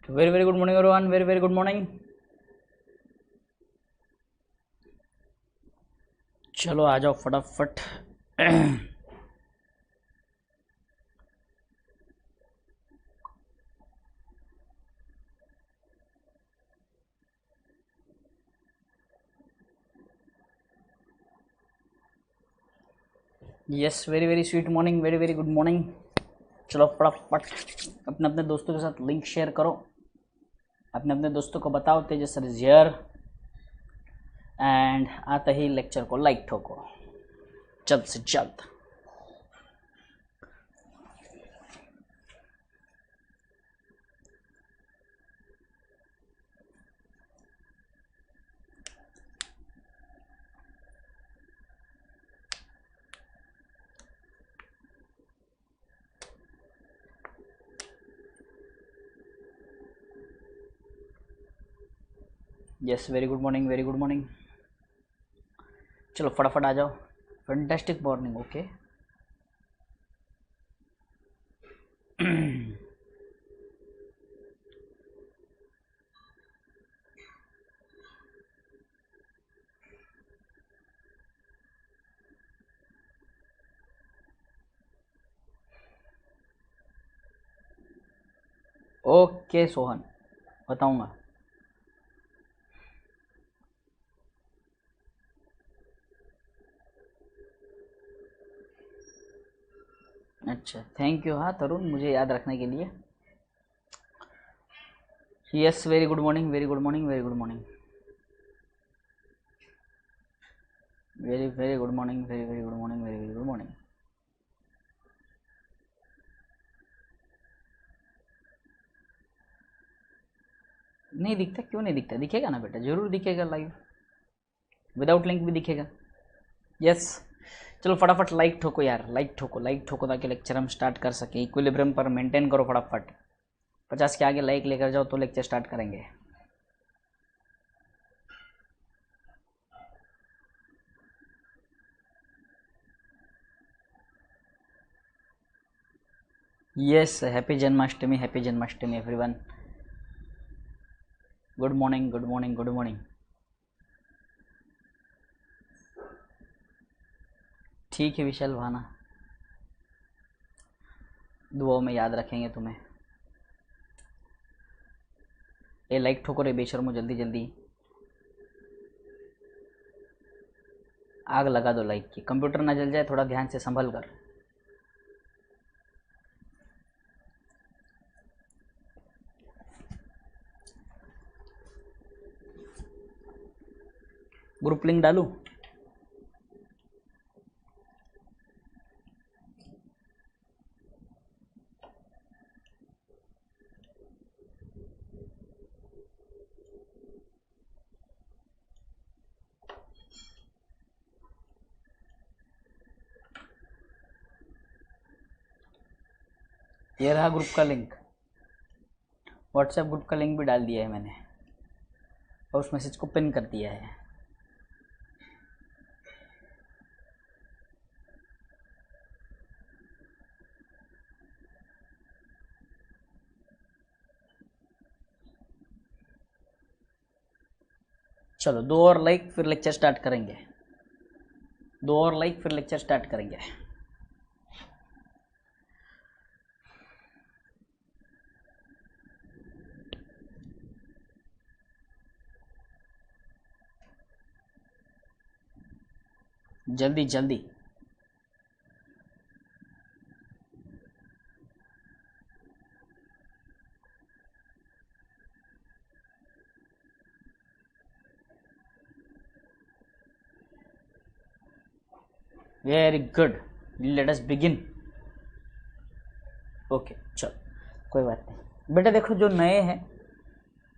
Very very good morning everyone, very very good morning. चलो आ जाओ फटाफट। Yes, very very sweet morning, very very good morning. चलो फटाफट अपने अपने दोस्तों के साथ लिंक शेयर करो, अपने अपने दोस्तों को बताओ तेजस सर इज हियर, एंड आते ही लेक्चर को लाइक ठोको जल्द से जल्द। Yes, very good morning, very good morning. चलो फटाफट आ जाओ। Fantastic morning, okay. Okay Sohan, बताऊंगा। अच्छा, थैंक यू। हाँ तरुण, मुझे याद रखने के लिए। Yes, very good morning, very good morning, very good morning, very very good morning, very very good morning, very very good morning. नहीं दिखता? क्यों नहीं दिखता? दिखेगा ना बेटा, जरूर दिखेगा लाइव, विदाउट लिंक भी दिखेगा। यस, चलो फटाफट लाइक ठोको यार, लाइक ठोको, लाइक ठोको, ताकि लेक्चर हम स्टार्ट कर सके। इक्विलिब्रियम पर मेंटेन करो फटाफट। 50 के आगे लाइक लेकर जाओ तो लेक्चर स्टार्ट करेंगे। Yes, happy Janmashtami, happy Janmashtami everyone. Good morning, good morning, good morning. ठीक है विशाल भाना, दुआओं में याद रखेंगे तुम्हें। ये लाइक ठोको रे बेशर्मो, जल्दी जल्दी आग लगा दो लाइक की। कंप्यूटर ना जल जाए, थोड़ा ध्यान से संभल कर। ग्रुप लिंक डालूं? ये रहा ग्रुप का लिंक। व्हाट्सएप ग्रुप का लिंक भी डाल दिया है मैंने, और उस मैसेज को पिन कर दिया है। चलो 2 और लाइक फिर लेक्चर स्टार्ट करेंगे। 2 और लाइक फिर लेक्चर स्टार्ट करेंगे। जल्दी जल्दी। Very good, let us begin. Okay चलो, कोई बात नहीं बेटा। देखो जो नए हैं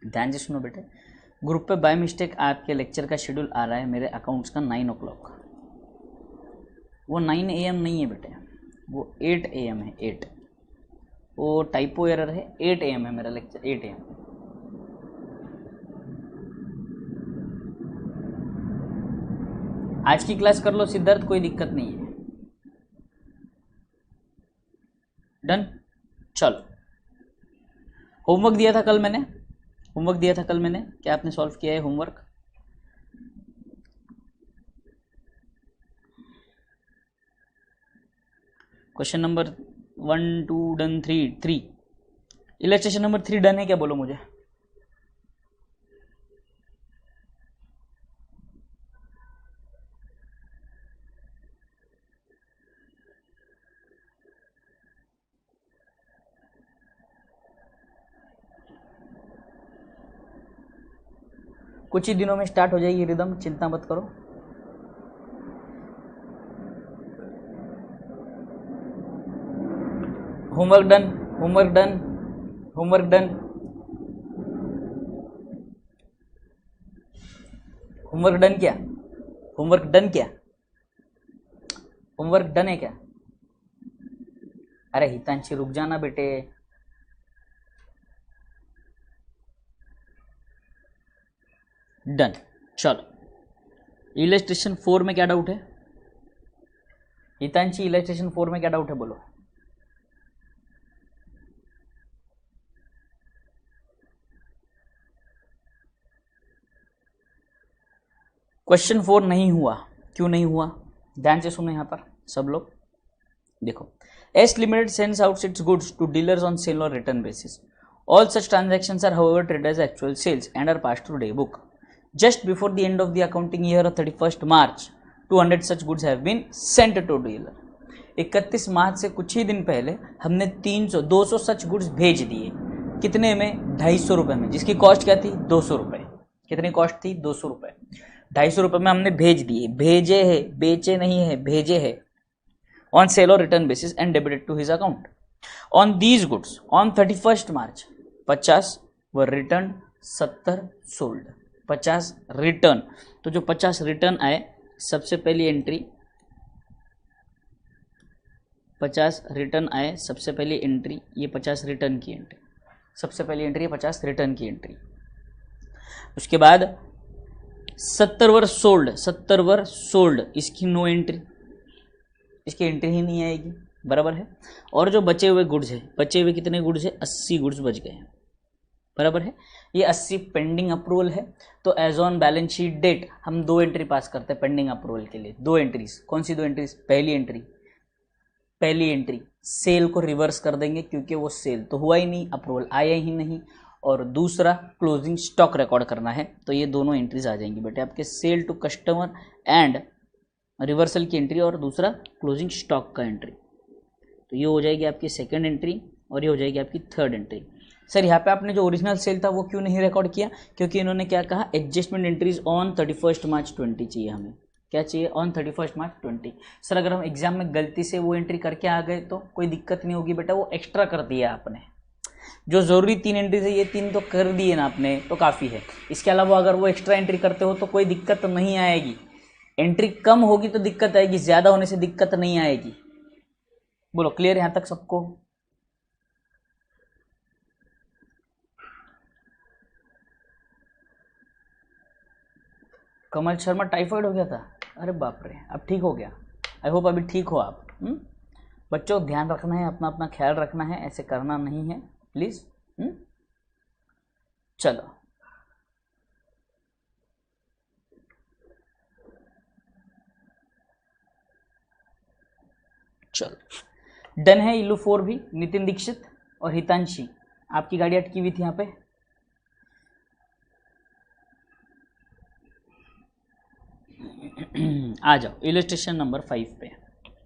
ध्यान से सुनो बेटे। ग्रुप पे बाय मिस्टेक आपके लेक्चर का शेड्यूल आ रहा है मेरे अकाउंट्स का 9 o'clock। वो 9 AM नहीं है बेटे, वो 8 AM है। 8, वो टाइपो एरर है। 8 AM है मेरा लेक्चर, 8 AM। आज की क्लास कर लो सिद्धार्थ, कोई दिक्कत नहीं है। डन, चलो होमवर्क दिया था कल मैंने, होमवर्क दिया था कल मैंने, क्या आपने सॉल्व किया है homework? Question number 1 2 done, 3 illustration number 3 done है क्या, बोलो मुझे। कुछ ही दिनों में स्टार्ट हो जाएगी रिदम, चिंता मत करो। Homework done, homework done, homework done, homework done क्या, होमवर्क डन क्या, होमवर्क डन है क्या? अरे हितांशी रुक जाना बेटे। डन, चलो इलस्ट्रेशन 4 में क्या डाउट है हितांशी? इलस्ट्रेशन 4 में क्या डाउट है बोलो। क्वेश्चन 4 नहीं हुआ, क्यों नहीं हुआ? ध्यान से सुनो यहाँ पर सब लोग, देखो। S Limited sends out its goods to dealers on sale और return basis. All such transactions are however treated as actual sales and are passed through day book. Just before the end of the accounting year of 31st March, 200 such goods have been sent to dealer. 31 मार्च से कुछ ही दिन पहले हमने 200 such goods भेज दिए। कितने में? 250 रुपये में, जिसकी कॉस्ट क्या थी? 200 रुपये। कितनी कॉस्ट थी? 200 रुपये। 250 रुपये में हमने भेज दिए, भेजे है, बेचे नहीं है, भेजे है, ऑन सेल और return basis and debited to his account. On these goods on 31st March 50 व रिटर्न, 70 सोल्ड. 50 रिटर्न, तो जो 50 रिटर्न आए, सबसे पहली एंट्री 50 रिटर्न आए, सबसे पहली एंट्री ये 50 रिटर्न की एंट्री, सबसे पहली एंट्री 50 रिटर्न की एंट्री. उसके बाद 70 वर सोल्ड, 70 वर सोल्ड, इसकी नो एंट्री, इसकी एंट्री ही नहीं आएगी, बराबर है. और जो बचे हुए गुड्स है, बचे हुए कितने गुड्स है? 80 गुड्स बच गए, बराबर है. ये 80 पेंडिंग अप्रूवल है. तो as on balance sheet date हम 2 एंट्री पास करते हैं पेंडिंग अप्रूवल के लिए. 2 एंट्रीज, कौन सी 2 एंट्रीज? पहली एंट्री सेल को रिवर्स कर देंगे, क्योंकि वो सेल तो हुआ ही नहीं, अप्रूवल आया ही नहीं. और दूसरा क्लोजिंग स्टॉक रिकॉर्ड करना है, तो ये दोनों एंट्रीज आ जाएंगी बेटे आपके, sale to customer and reversal की एंट्री और दूसरा क्लोजिंग स्टॉक का एंट्री. तो ये हो जाएगी आपकी सेकंड एंट्री और ये हो जाएगी आपकी थर्ड एंट्री. सर यहाँ पे आपने जो ओरिजिनल सेल था वो क्यों नहीं रिकॉर्ड किया? क्योंकि इन्होंने क्या कहा? एडजस्टमेंट एंट्रीज ऑन 31 मार्च 20 चाहिए हमें. क्या चाहिए? On 31 March 20. सर अगर हम एग्जाम में गलती से वो एंट्री करके आ गए तो कोई दिक्कत नहीं होगी बेटा, वो एक्स्ट्रा कर दिया आपने. जो ज़रूरी 3 एंट्रीज है ये 3 तो कर दिए ना आपने, तो काफ़ी है. इसके अलावा अगर वो एक्स्ट्रा एंट्री करते हो तो कोई दिक्कत नहीं आएगी. एंट्री कम होगी तो दिक्कत आएगी, ज़्यादा होने से दिक्कत नहीं आएगी. बोलो क्लियर यहाँ तक सबको? कमल शर्मा टाइफाइड हो गया था? अरे बाप रे, अब ठीक हो गया. आई होप अभी ठीक हो आप. बच्चों ध्यान रखना है, अपना अपना ख्याल रखना है, ऐसे करना नहीं है प्लीज़. चलो चलो डन है. इल्लू 4 भी. नितिन दीक्षित और हितांशी, आपकी गाड़ी अटकी हुई थी यहाँ पे. आ जाओ इलस्ट्रेशन नंबर 5 पे,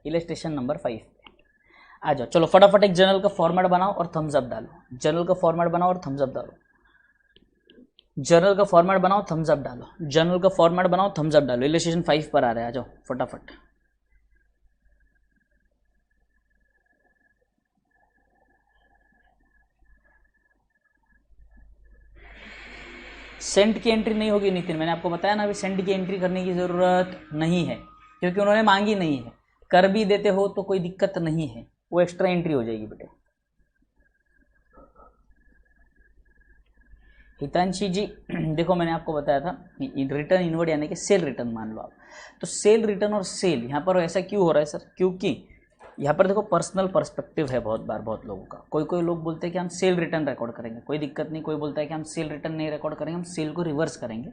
इलस्ट्रेशन नंबर 5 पे आ जाओ. चलो फटाफट एक जर्नल का फॉर्मेट बनाओ और थम्स अप डालो. जर्नल का फॉर्मेट बनाओ और थम्स अप डालो. जर्नल का फॉर्मेट बनाओ, थम्स अप डालो. जर्नल का फॉर्मेट बनाओ, थम्स अप डालो. इलस्ट्रेशन 5 पर आ रहा है, आ जाओ फटाफट. सेंट की एंट्री नहीं होगी नितिन, मैंने आपको बताया ना अभी, सेंट की एंट्री करने की ज़रूरत नहीं है, क्योंकि उन्होंने मांगी नहीं है. कर भी देते हो तो कोई दिक्कत नहीं है, वो एक्स्ट्रा एंट्री हो जाएगी बेटे. हितांशी जी देखो मैंने आपको बताया था रिटर्न इनवर्ड यानी कि सेल रिटर्न मान लो आप. तो सेल रिटर्न और सेल यहाँ पर ऐसा क्यों हो रहा है सर? क्योंकि यहाँ पर देखो पर्सनल पर्सपेक्टिव है बहुत लोगों का। कोई लोग बोलते हैं कि हम सेल रिटर्न रिकॉर्ड करेंगे, कोई दिक्कत नहीं। कोई बोलता है कि हम सेल रिटर्न नहीं रिकॉर्ड करेंगे, हम सेल को रिवर्स करेंगे,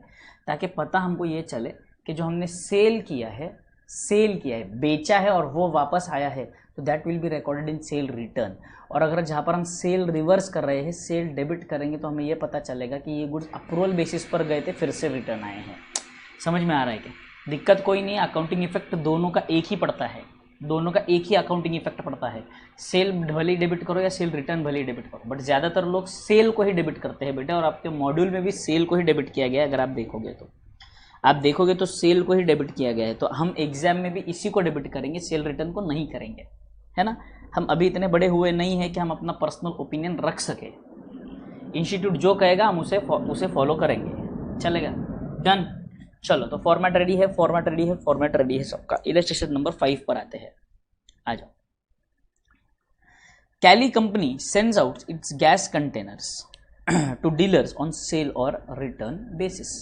ताकि पता हमको ये चले कि जो हमने सेल किया है, बेचा है और वो वापस आया है, तो that will be recorded in cell return. और अगर जहाँ पर हम सेल रिवर्स कर रहे हैं, सेल डेबिट करेंगे, तो हमें ये पता चलेगा कि ये गुड्स अप्रूवल बेसिस पर गए थे, फिर से रिटर्न आए हैं। समझ में आ रहा है क्या? दिक्कत कोई नहीं, अकाउंटिंग इफेक्ट दोनों का एक ही पड़ता है, दोनों का एक ही अकाउंटिंग इफेक्ट पड़ता है। सेल भले ही डेबिट करो या सेल रिटर्न भले ही डेबिट करो, बट ज़्यादातर लोग सेल को ही डेबिट करते हैं बेटा। और आपके मॉड्यूल में भी सेल को ही डेबिट किया गया है, अगर आप देखोगे तो सेल को ही डेबिट किया गया है। तो हम एग्जाम में भी इसी को डेबिट करेंगे, सेल रिटर्न को नहीं करेंगे, है ना। हम अभी इतने बड़े हुए नहीं हैं कि हम अपना पर्सनल ओपिनियन रख सके। इंस्टीट्यूट जो कहेगा हम उसे फॉलो करेंगे, चलेगा? डन। चलो, तो फॉर्मेट रेडी है सबका। इलस्ट्रेशन नंबर 5 पर आते हैं, आ जाओ। Kelly company sends out its gas containers to dealers on sale और return basis.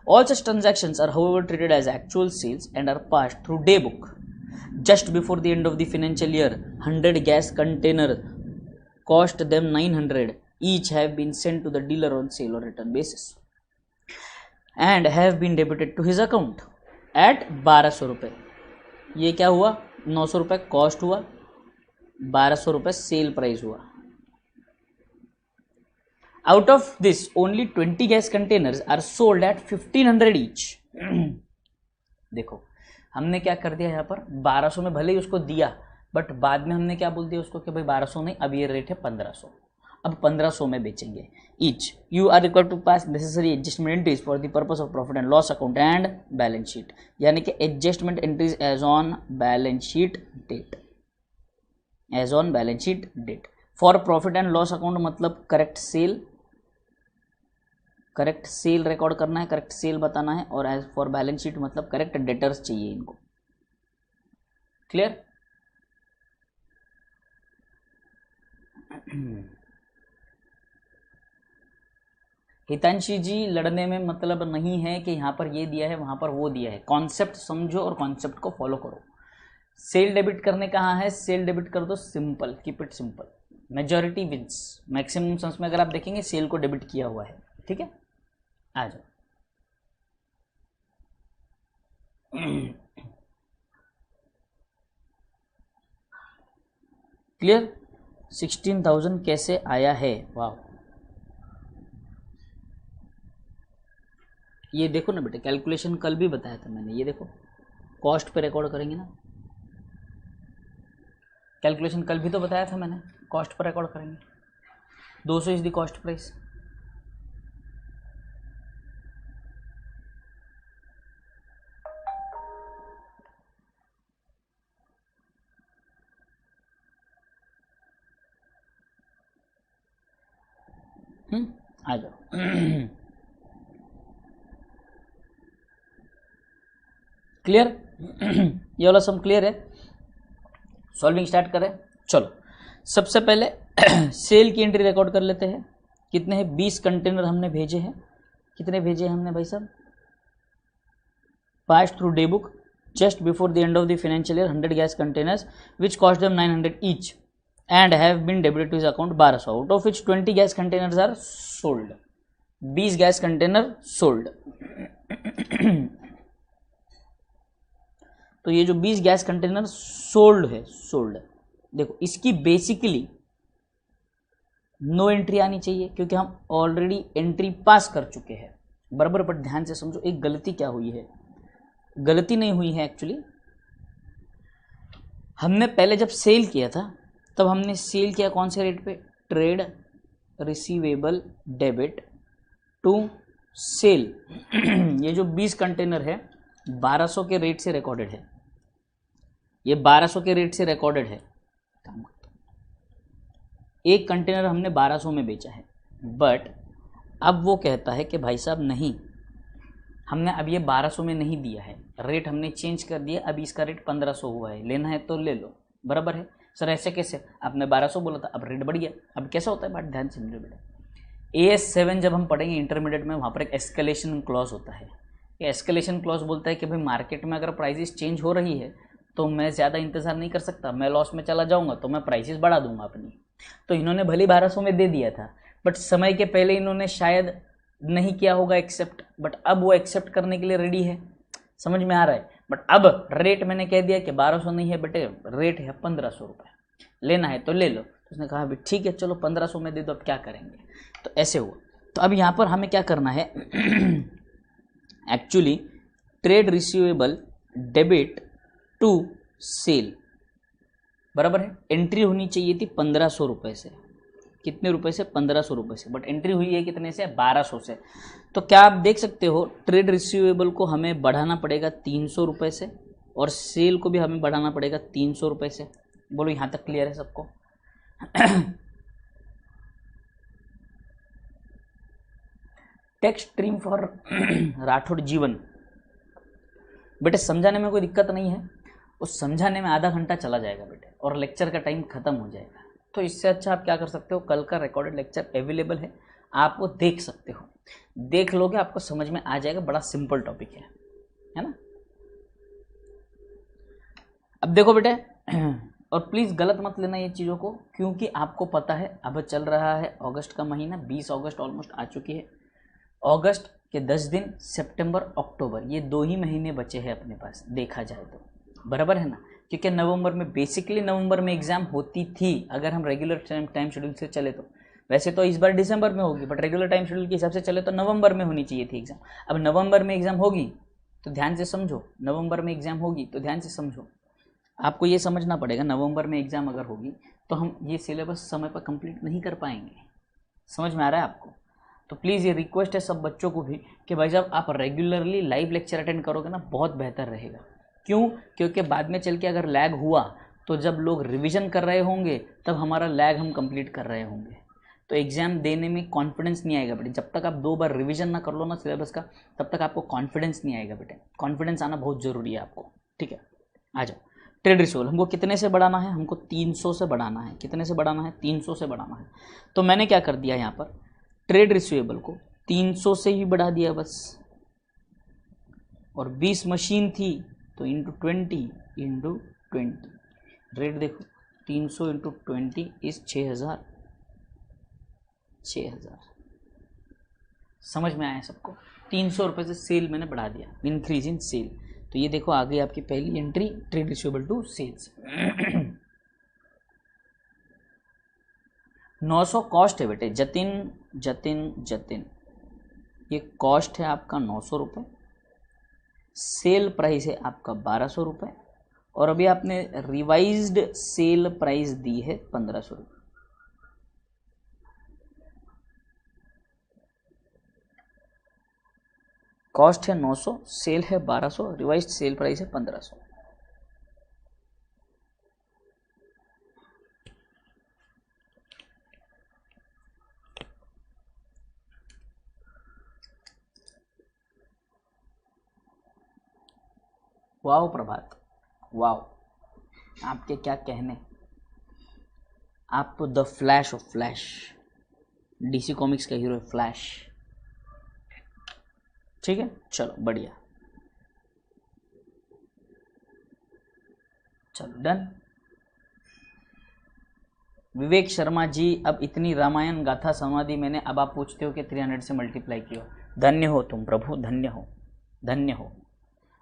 All such transactions are however treated as actual sales and are passed through day book. Just before the end of the financial year, 100 gas containers cost them 900 each have been sent to the dealer on sale or return basis and have been debited to his account at 1200 रुपये. ये क्या हुआ? 900 रुपये cost हुआ, 1200 रुपये sale price हुआ. Out of this, only 20 gas containers are sold at 1500 each. देखो, हमने क्या कर दिया यहाँ पर, 1200 में भले ही उसको दिया, बट बाद में हमने क्या बोल दिया उसको कि भाई 1200 नहीं, अब ये रेट है 1500, अब 1500 में बेचेंगे. Each you are required to pass necessary adjustment entries for the purpose of profit and loss account and balance sheet. यानी कि adjustment entries as on balance sheet date, as on balance sheet date. For profit and loss account मतलब correct sale record करना है, correct sale बताना है. और एज फॉर बैलेंस शीट मतलब करेक्ट डेटर्स चाहिए इनको. क्लियर? हितांशी जी, लड़ने में मतलब नहीं है कि यहाँ पर ये दिया है वहाँ पर वो दिया है. कॉन्सेप्ट समझो और कॉन्सेप्ट को फॉलो करो. सेल डेबिट करने कहाँ है, सेल डेबिट कर दो, simple, keep it simple. Majority wins. Maximum sums में अगर आप देखेंगे सेल को डेबिट किया हुआ है. ठीक है, आ जाओ. क्लियर? 16,000 कैसे आया है? वाह, ये देखो ना बेटे, कैलकुलेशन कल भी बताया था मैंने. ये देखो, कॉस्ट पे रिकॉर्ड करेंगे ना, कैलकुलेशन कल भी तो बताया था मैंने. कॉस्ट पर रिकॉर्ड करेंगे. 200 इज द कॉस्ट प्राइस. आ जाओ. क्लियर? ये वाला सम क्लियर है? सॉल्विंग स्टार्ट करें. चलो, सबसे पहले सेल की एंट्री रिकॉर्ड कर लेते हैं. कितने हैं? 20 कंटेनर हमने भेजे हैं. कितने भेजे हैं हमने भाई साहब? Pass through day book just before the end of the financial year 100 gas containers which cost them 900 each and have been debited to his account 1200, out of which 20 gas containers are sold. 20 gas container sold. तो ये जो 20 gas container sold है, देखो इसकी basically no entry आनी चाहिए क्योंकि हम ऑलरेडी एंट्री पास कर चुके हैं. बराबर, पर ध्यान से समझो एक गलती क्या हुई है. गलती नहीं हुई है एक्चुअली. हमने पहले जब सेल किया था तब हमने सेल किया कौन से रेट पे? Trade receivable debit to sale. ये जो 20 कंटेनर है 1200 के रेट से रिकॉर्डेड है. ये 1200 के रेट से रिकॉर्डेड है. एक कंटेनर हमने 1200 में बेचा है, बट अब वो कहता है कि भाई साहब नहीं, हमने अब ये 1200 में नहीं दिया है, रेट हमने चेंज कर दिया, अब इसका रेट 1500 हुआ है, लेना है तो ले लो. बराबर है सर? ऐसे कैसे? आपने 1200 बोला था, अब रेट बढ़ गया. अब कैसा होता है बात, ध्यान से समझो बेटा. AS7 जब हम पढ़ेंगे इंटरमीडिएट में, वहाँ पर एक एस्केलेशन क्लॉज होता है. ये एस्केलेशन क्लॉज बोलता है कि भाई मार्केट में अगर प्राइसेस चेंज हो रही है तो मैं ज़्यादा इंतज़ार नहीं कर सकता, मैं लॉस में चला जाऊंगा तो मैं प्राइसेस बढ़ा दूंगा अपनी। तो इन्होंने भले 1200 में दे दिया था, बट समय के पहले इन्होंने शायद नहीं किया होगा एक्सेप्ट, बट अब वो एक्सेप्ट करने के लिए रेडी है। समझ में आ रहा है? बट अब रेट मैंने कह दिया कि 1200 नहीं है बेटे, रेट है 1500 रुपये, लेना है तो ले लो। तो उसने कहा अभी ठीक है चलो 1500 में दे दो, अब क्या करेंगे। तो ऐसे हुआ। तो अब यहाँ पर हमें क्या करना है actually trade receivable debit to sale, बराबर है। एंट्री होनी चाहिए थी 1500 रुपये से, कितने रुपए से? 1500 रुपये से, बट एंट्री हुई है कितने से? 1200 से। तो क्या आप देख सकते हो ट्रेड रिसीवेबल को हमें बढ़ाना पड़ेगा 300 रुपये से, और सेल को भी हमें बढ़ाना पड़ेगा 300 रुपये से। बोलो यहाँ तक क्लियर है सबको? टेक्स्ट स्ट्रीम फॉर राठौड़ जीवन, बेटे समझाने में कोई दिक्कत नहीं है, उस समझाने में आधा घंटा चला जाएगा बेटे, और लेक्चर का टाइम खत्म हो जाएगा। तो इससे अच्छा आप क्या कर सकते हो, कल का रिकॉर्डेड लेक्चर अवेलेबल है, आप वो देख सकते हो, देख लोगे आपको समझ में आ जाएगा। बड़ा सिंपल टॉपिक है ना। अब देखो बेटे, और प्लीज़ गलत मत लेना ये चीज़ों को, क्योंकि आपको पता है अब चल रहा है अगस्त का महीना, 20 अगस्त ऑलमोस्ट आ चुकी है। अगस्त के 10 दिन, सितंबर अक्टूबर, ये 2 ही महीने बचे हैं अपने पास देखा जाए तो, बराबर है ना। क्योंकि नवंबर में, बेसिकली नवंबर में एग्ज़ाम होती थी अगर हम रेगुलर टाइम शेड्यूल से चले तो। वैसे तो इस बार दिसंबर में होगी, बट रेगुलर टाइम शेड्यूल के हिसाब से चले तो नवंबर में होनी चाहिए थी एग्ज़ाम। अब नवंबर में एग्ज़ाम होगी तो ध्यान से समझो, नवंबर में एग्ज़ाम होगी तो ध्यान से समझो, आपको ये समझना पड़ेगा नवंबर में एग्ज़ाम अगर होगी तो हम ये सिलेबस समय पर कंप्लीट नहीं कर पाएंगे। समझ में आ रहा है आपको? तो प्लीज़ ये रिक्वेस्ट है सब बच्चों को भी कि भाई साहब आप रेगुलरली लाइव लेक्चर अटेंड करोगे ना, बहुत बेहतर रहेगा। क्यों? क्योंकि बाद में चल के अगर लैग हुआ तो जब लोग रिवीजन कर रहे होंगे तब हमारा लैग हम कंप्लीट कर रहे होंगे, तो एग्ज़ाम देने में कॉन्फिडेंस नहीं आएगा बेटे। जब तक आप 2 बार रिवीजन ना कर लो ना सिलेबस का, तब तक आपको कॉन्फिडेंस नहीं आएगा बेटे। कॉन्फिडेंस आना बहुत ज़रूरी है आपको, ठीक है। आ जाओ, ट्रेड रिसीवेबल हमको कितने से बढ़ाना है? हमको 300 से बढ़ाना है। कितने से बढ़ाना है? 300 से बढ़ाना है। तो मैंने क्या कर दिया यहाँ पर, ट्रेड रिसीवेबल को 300 से ही बढ़ा दिया बस, और 20 मशीन थी तो इंटू 20 रेट देखो, 300 इंटू 20 इस 6000। समझ में आया सबको? 300 रुपये से सेल मैंने बढ़ा दिया, इंक्रीज इन सेल। तो ये देखो आ गई आपकी पहली entry, trade receivable to sales. 900 cost है बेटे, जतिन ये कॉस्ट है आपका 900 रुपये, सेल प्राइस है आपका 1200 रुपये, और अभी आपने रिवाइज्ड सेल प्राइस दी है 1500 रुपये। कॉस्ट है 900, सेल है 1200, रिवाइज्ड सेल प्राइस है 1500। वाओ प्रभात, वाओ, आपके क्या कहने। आप तो the flash of flash, DC comics का हीरो है फ्लैश, ठीक है। चलो बढ़िया, चलो डन। विवेक शर्मा जी, अब इतनी रामायण गाथा संवादी मैंने, अब आप पूछते हो कि 300 से मल्टीप्लाई किया। धन्य हो तुम प्रभु, धन्य हो, धन्य हो।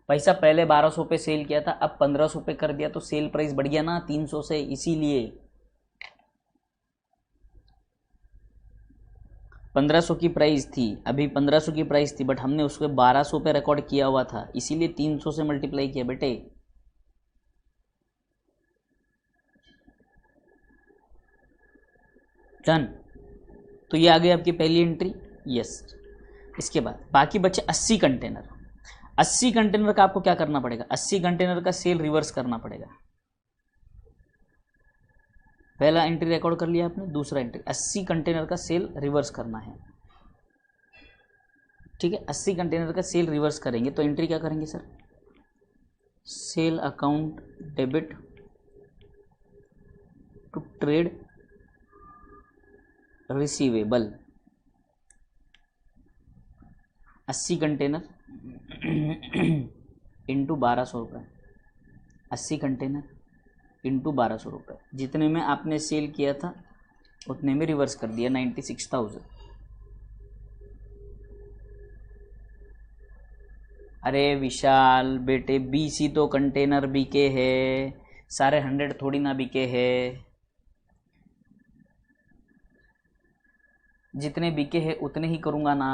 पैसा पहले 1200 पे सेल किया था, अब 1500 पे कर दिया, तो सेल प्राइस बढ़ गया ना 300 से, इसीलिए 1500 की प्राइस थी, अभी 1500 की प्राइस थी, बट हमने उसको 1200 पे रिकॉर्ड किया हुआ था, इसीलिए 300 से मल्टीप्लाई किया बेटे। डन। तो ये आ गई आपकी पहली एंट्री, यस। इसके बाद बाकी बचे 80 कंटेनर। 80 कंटेनर का आपको क्या करना पड़ेगा? 80 कंटेनर का सेल रिवर्स करना पड़ेगा। पहला एंट्री रिकॉर्ड कर लिया आपने, दूसरा एंट्री 80 कंटेनर का सेल रिवर्स करना है, ठीक है। 80 कंटेनर का सेल रिवर्स करेंगे तो एंट्री क्या करेंगे sir? Sale account debit to trade receivable, 80 container into 1200 रुपये, 80 कंटेनर इंटू 1200 रुपये, जितने में आपने सेल किया था उतने में रिवर्स कर दिया 96,000। अरे विशाल बेटे, 20 ही तो कंटेनर बिके हैं, सारे 100 थोड़ी ना बिके हैं। जितने बिके हैं उतने ही करूँगा ना,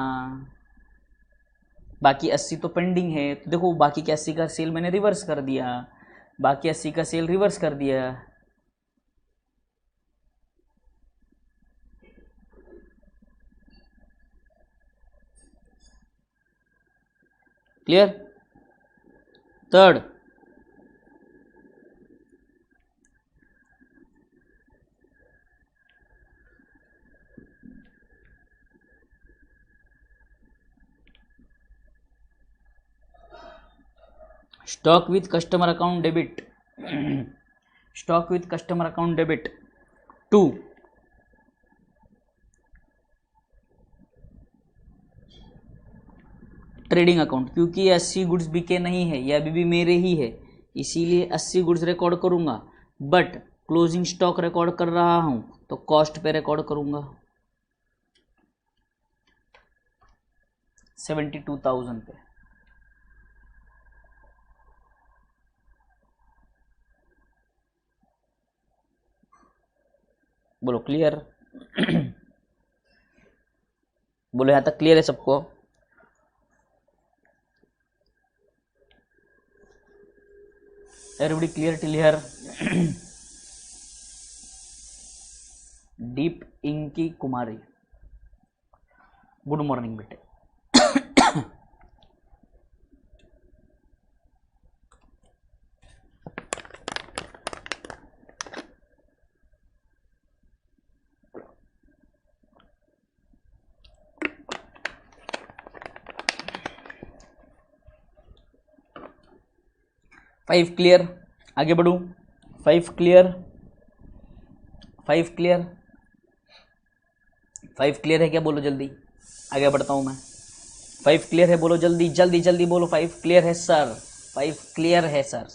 बाकी 80 तो पेंडिंग है। तो देखो बाकी के 80 का सेल मैंने रिवर्स कर दिया, बाकी 80 का सेल रिवर्स कर दिया। Clear? Third, stock with customer account debit, stock with customer account debit 2, trading account, क्योंकि ये 80 गुड्स बिके नहीं है, ये अभी भी मेरे ही है, इसीलिए 80 गुड्स रिकॉर्ड करूंगा, बट क्लोजिंग स्टॉक रिकॉर्ड कर रहा हूं तो कॉस्ट पे रिकॉर्ड करूंगा 72,000 पे। बोलो क्लियर? बोलो यहां तक क्लियर है सबको? Everybody clear till here? Deep inky Kumari, good morning बेटे। 5 क्लियर? आगे बढ़ू? 5 क्लियर? 5 क्लियर? 5 क्लियर है क्या? बोलो जल्दी, आगे बढ़ता हूं मैं। 5 क्लियर है? बोलो जल्दी जल्दी जल्दी बोलो, 5 क्लियर है सर? 5 क्लियर है सर?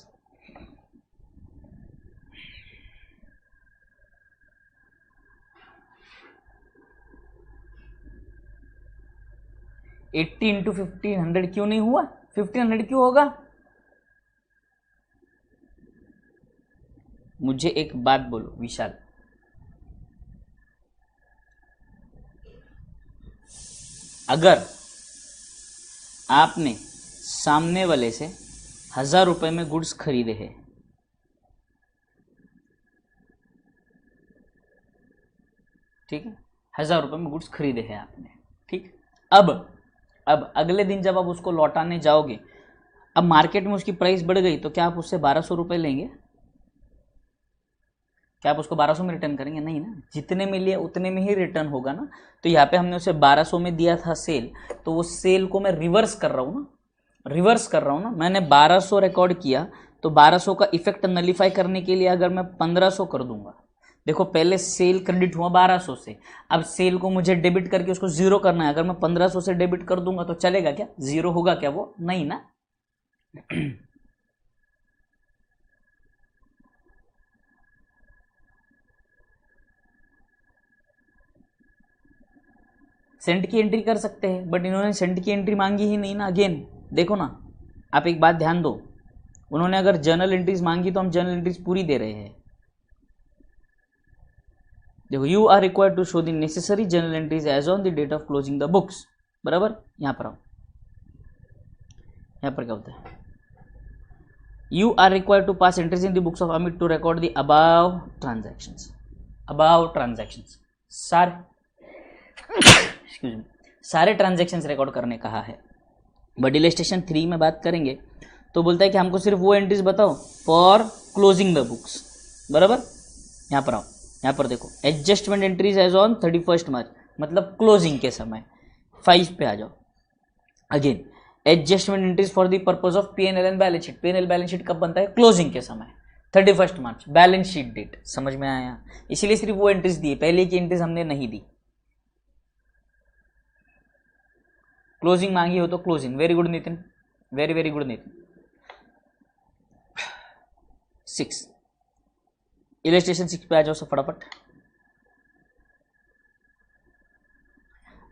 एट्टी इंटू 1500 क्यों नहीं हुआ? 1500 क्यों होगा? मुझे एक बात बोलो विशाल, अगर आपने सामने वाले से 1000 रुपए में गुड्स खरीदे हैं, ठीक है, 1000 रुपए में गुड्स खरीदे हैं आपने, ठीक। अब अगले दिन जब आप उसको लौटाने जाओगे, अब मार्केट में उसकी प्राइस बढ़ गई, तो क्या आप उससे 1200 रुपए लेंगे? क्या आप उसको 1200 में रिटर्न करेंगे? नहीं ना, जितने में लिए उतने में ही रिटर्न होगा ना। तो यहाँ पे हमने उसे 1200 में दिया था सेल, तो वो सेल को मैं रिवर्स कर रहा हूँ ना, रिवर्स कर रहा हूँ ना। मैंने 1200 रिकॉर्ड किया, तो 1200 का इफेक्ट नलीफाई करने के लिए अगर मैं 1500 कर दूंगा, देखो पहले सेल क्रेडिट हुआ 1200 से, अब सेल को मुझे डेबिट करके उसको जीरो करना है। अगर मैं 1500 से डेबिट कर दूंगा तो चलेगा क्या? जीरो होगा क्या वो? नहीं ना। सेंट की एंट्री कर सकते हैं, बट इन्होंने सेंट की एंट्री मांगी ही नहीं ना। अगेन देखो ना, आप एक बात ध्यान दो, उन्होंने अगर जर्नल एंट्रीज मांगी तो हम जर्नल एंट्रीज पूरी दे रहे हैं। देखो, you are required to show the necessary journal entries as on the date of closing the books, बराबर। यहां पर आओ, यहां पर क्या होता है? You are required to pass entries in the books of Amit to record the above transactions, above transactions, सारे ट्रांजैक्शंस रिकॉर्ड करने कहा है। बट इलस्ट्रेशन 3 में बात करेंगे तो बोलता है कि हमको सिर्फ वो एंट्रीज बताओ फॉर क्लोजिंग द बुक्स, बराबर। यहां पर आओ, यहां पर देखो, एडजस्टमेंट एंट्रीज एज ऑन 31 मार्च, मतलब क्लोजिंग के समय। 5 पे आ जाओ। Again adjustment entries for the purpose of PNL and balance sheet. PNL balance sheet कब बनता है? क्लोजिंग के समय, 31 मार्च, बैलेंस शीट डेट। समझ में आया? इसीलिए सिर्फ वो एंट्रीज दी, पहले की एंट्रीज हमने नहीं दी। क्लोजिंग मांगी हो तो closing. Very good Nitin, very very good Nitin. 6। Illustration 6 पे आ जाओ सब फटाफट,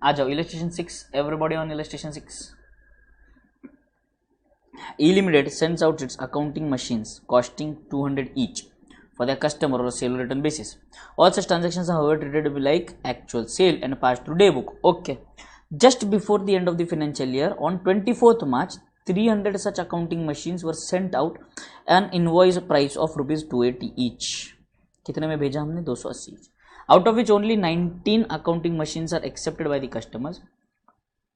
आ जाओ illustration 6, everybody on illustration 6। E Limited sends out its accounting machines costing 200 each for their customer on a sale or return basis. All such transactions are however treated to be like actual sale and passed through day book. Okay. Just before the end of the financial year, on 24th March, 300 such accounting machines were sent out an invoice price of rupees 280 each. कितने में भेजा हमने? 280 each. Out of which only 19 accounting machines are accepted by the customers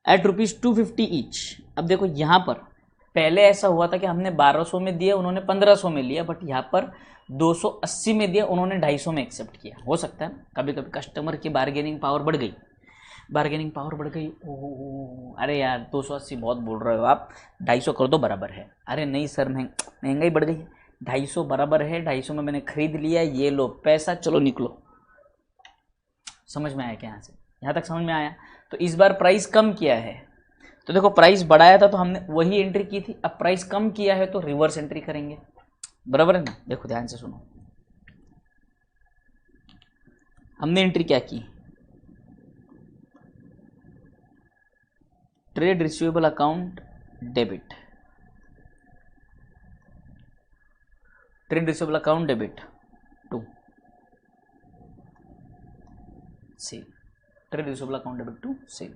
at rupees 250 each. अब देखो यहाँ पर पहले ऐसा हुआ था कि हमने 1200 में दिया, उन्होंने 1500 में लिया, बट यहाँ पर 280 में दिया, उन्होंने 250 में एक्सेप्ट किया। हो सकता है कभी कभी कस्टमर की बार्गेनिंग पावर बढ़ गई, ओह अरे यार 280 बहुत बोल रहे हो आप, 250 कर दो बराबर है। अरे नहीं सर महंगाई बढ़ गई, 250 बराबर है, 250 में मैंने खरीद लिया, ये लो पैसा, चलो निकलो। समझ में आया क्या? यहाँ तक समझ में आया? तो इस बार प्राइस कम किया है, तो देखो प्राइस बढ़ाया था तो हमने वही एंट्री की थी, अब प्राइस कम किया है तो रिवर्स एंट्री करेंगे, बराबर है ना? देखो ध्यान से सुनो, हमने एंट्री क्या की? Trade receivable account debit, trade receivable account debit to sale, trade receivable account debit to sale.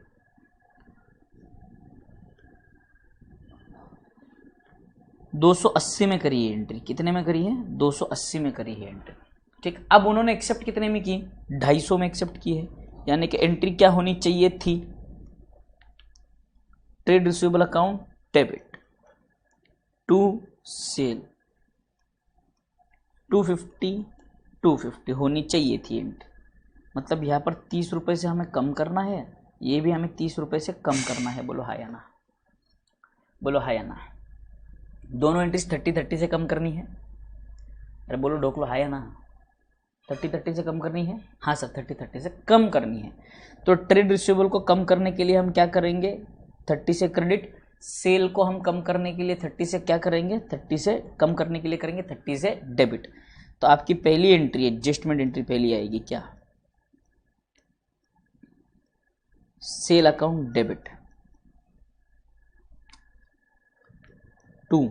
दो 280 में करी है एंट्री, कितने में करी है? 280 में करी है एंट्री, ठीक। अब उन्होंने एक्सेप्ट कितने में की? 250 में एक्सेप्ट की है, यानी कि एंट्री क्या होनी चाहिए थी? Trade receivable account debit to sale 250 होनी चाहिए थी एंट्री। मतलब यहाँ पर 30 रुपये से हमें कम करना है, ये भी हमें 30 रुपये से कम करना है। बोलो हाय या ना, बोलो हाय या ना। दोनों एंट्रीज 30 से कम करनी है। अरे बोलो ढोकलो हाय या ना, 30 से कम करनी है? हाँ सर 30 से कम करनी है। तो ट्रेड रिसीवेबल को कम करने के लिए हम क्या करेंगे? 30 से क्रेडिट। सेल को हम कम करने के लिए 30 से क्या करेंगे? 30 से कम करने के लिए करेंगे 30 से डेबिट। तो आपकी पहली एंट्री एडजस्टमेंट एंट्री पहली आएगी क्या? Sale account debit to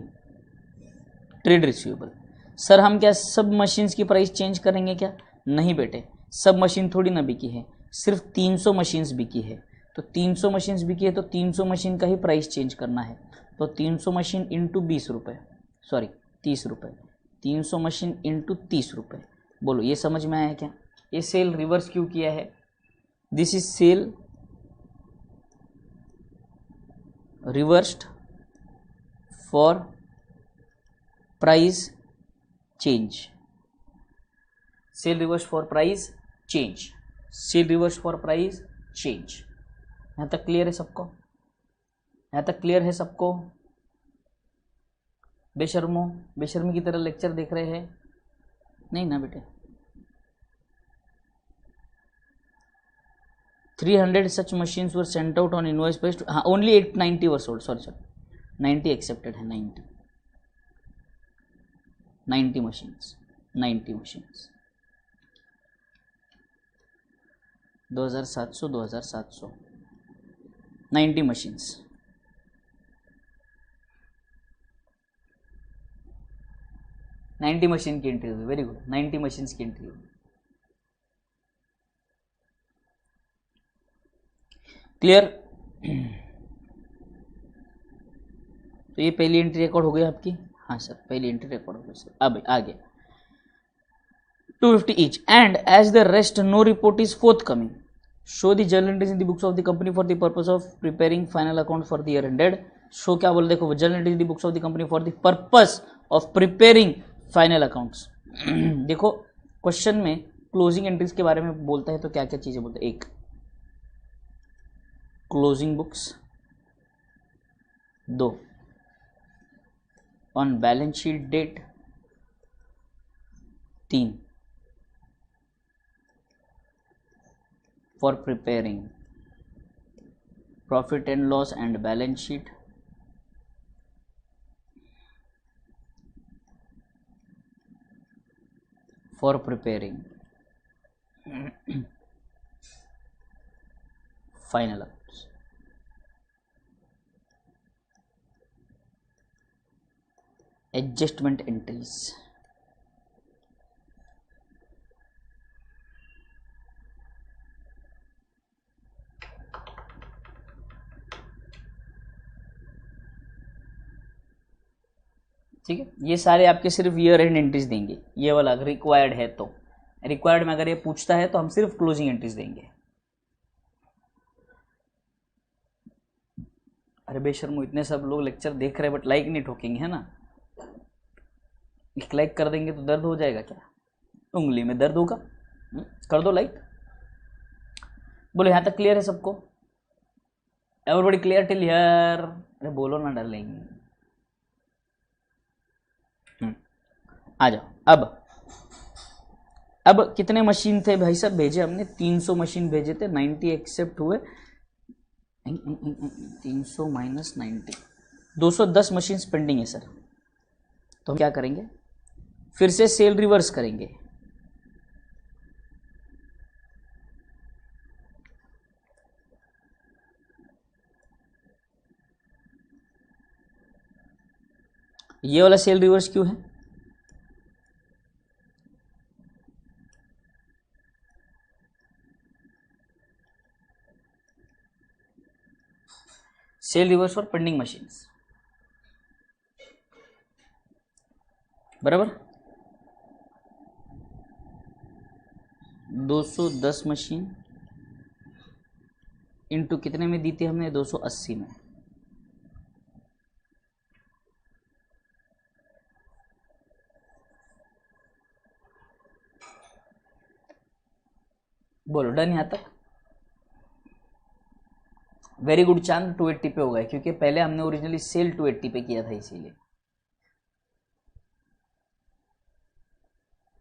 trade receivable. Sir हम क्या सब मशीन्स की प्राइस चेंज करेंगे क्या? नहीं बेटे, सब मशीन थोड़ी ना बिकी है, सिर्फ 300 मशीन्स बिकी है। तो 300 मशीन्स बिकी है तो 300 मशीन का ही प्राइस चेंज करना है। तो 300 मशीन इंटू 20 रुपये, सॉरी 30 रुपये, 300 मशीन इंटू 30 रुपये। बोलो ये समझ में आया क्या? ये सेल रिवर्स क्यों किया है? This is sale reversed for price change, sale reverse for price change, sale reverse for price change. यहाँ तक क्लियर है सबको? यहाँ तक क्लियर है सबको? बेशर्मो, बेशर्मी की तरह लेक्चर देख रहे हैं? नहीं ना बेटे। 300 such machines were sent out on invoice based, हाँ only 890 were sold, sorry 90 accepted है, 90 machines 2700 90 machines। नाइन्टी मशीन की एंट्री हुई, वेरी गुड, 90 मशीन्स की एंट्री हुई। क्लियर? तो ये पहली एंट्री रिकॉर्ड हो गई आपकी? हाँ सर पहली एंट्री रिकॉर्ड हो गई सर। अब आगे 250 each and as the rest no report is forthcoming, show the journal entries in the books of the company for the purpose of preparing final account for the year ended। Show क्या बोल, देखो journal entries in the books of the company for the purpose of preparing final accounts. देखो question में closing entries के बारे में बोलता है तो क्या क्या चीजें बोलते हैं? एक closing books, 2 on balance sheet date, 3 for preparing profit and loss and balance sheet, for preparing final accounts. Adjustment entries. ठीक है, ये सारे आपके सिर्फ ईयर एंड एंट्रीज देंगे, ये वाला रिक्वायर्ड है तो। रिक्वायर्ड में अगर ये पूछता है तो हम सिर्फ क्लोजिंग एंट्रीज देंगे। अरे बेशर्मो, इतने सब लोग लेक्चर देख रहे हैं बट लाइक नहीं ठोकेंगे, है ना? एक लाइक कर देंगे तो दर्द हो जाएगा क्या? उंगली में दर्द होगा? कर दो लाइक। बोलो यहाँ तक क्लियर है सबको? Everybody clear till here? अरे बोलो ना डार्लिंग। आ जाओ। अब कितने मशीन थे भाई साहब भेजे हमने? 300 मशीन भेजे थे, 90 एक्सेप्ट हुए। 300 माइनस 90, 210 मशीन पेंडिंग है सर। तो हम क्या करेंगे? फिर से सेल रिवर्स करेंगे। ये वाला सेल रिवर्स क्यों है? Sale reverse for pending machines, बराबर। 210 मशीन इंटू कितने में दी थी हमने? 280 में। बोलो डन यहां तक? वेरी गुड चांद, 280 पे हो गए क्योंकि पहले हमने ओरिजिनली सेल 280 पे किया था, इसीलिए।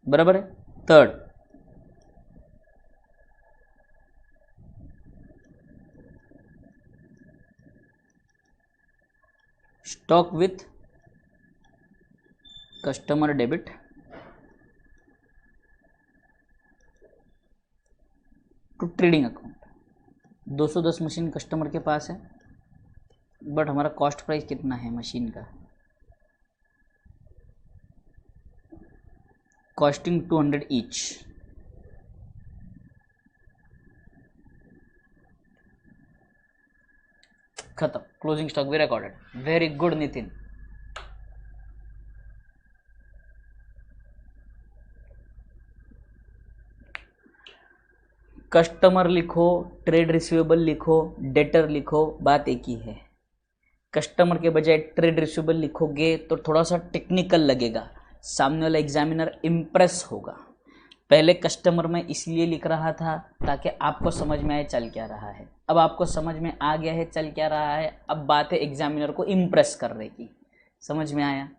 बराबर है। Third, stock with customer debit to trading account. 210 machine customer के पास है, बट हमारा कॉस्ट प्राइस कितना है मशीन का? Costing 200 each. खत्म, क्लोजिंग स्टॉक भी recorded. Very good Nitin. Customer लिखो, ट्रेड रिसीवेबल लिखो, डेटर लिखो, बात एक ही है। कस्टमर के बजाय ट्रेड रिसीवेबल लिखोगे तो थोड़ा सा टेक्निकल लगेगा, सामने वाला एग्जामिनर इम्प्रेस होगा। पहले कस्टमर में इसलिए लिख रहा था ताकि आपको समझ में आए चल क्या रहा है। अब आपको समझ में आ गया है चल क्या रहा है, अब बात है एग्जामिनर को इम्प्रेस करने की। समझ में आया?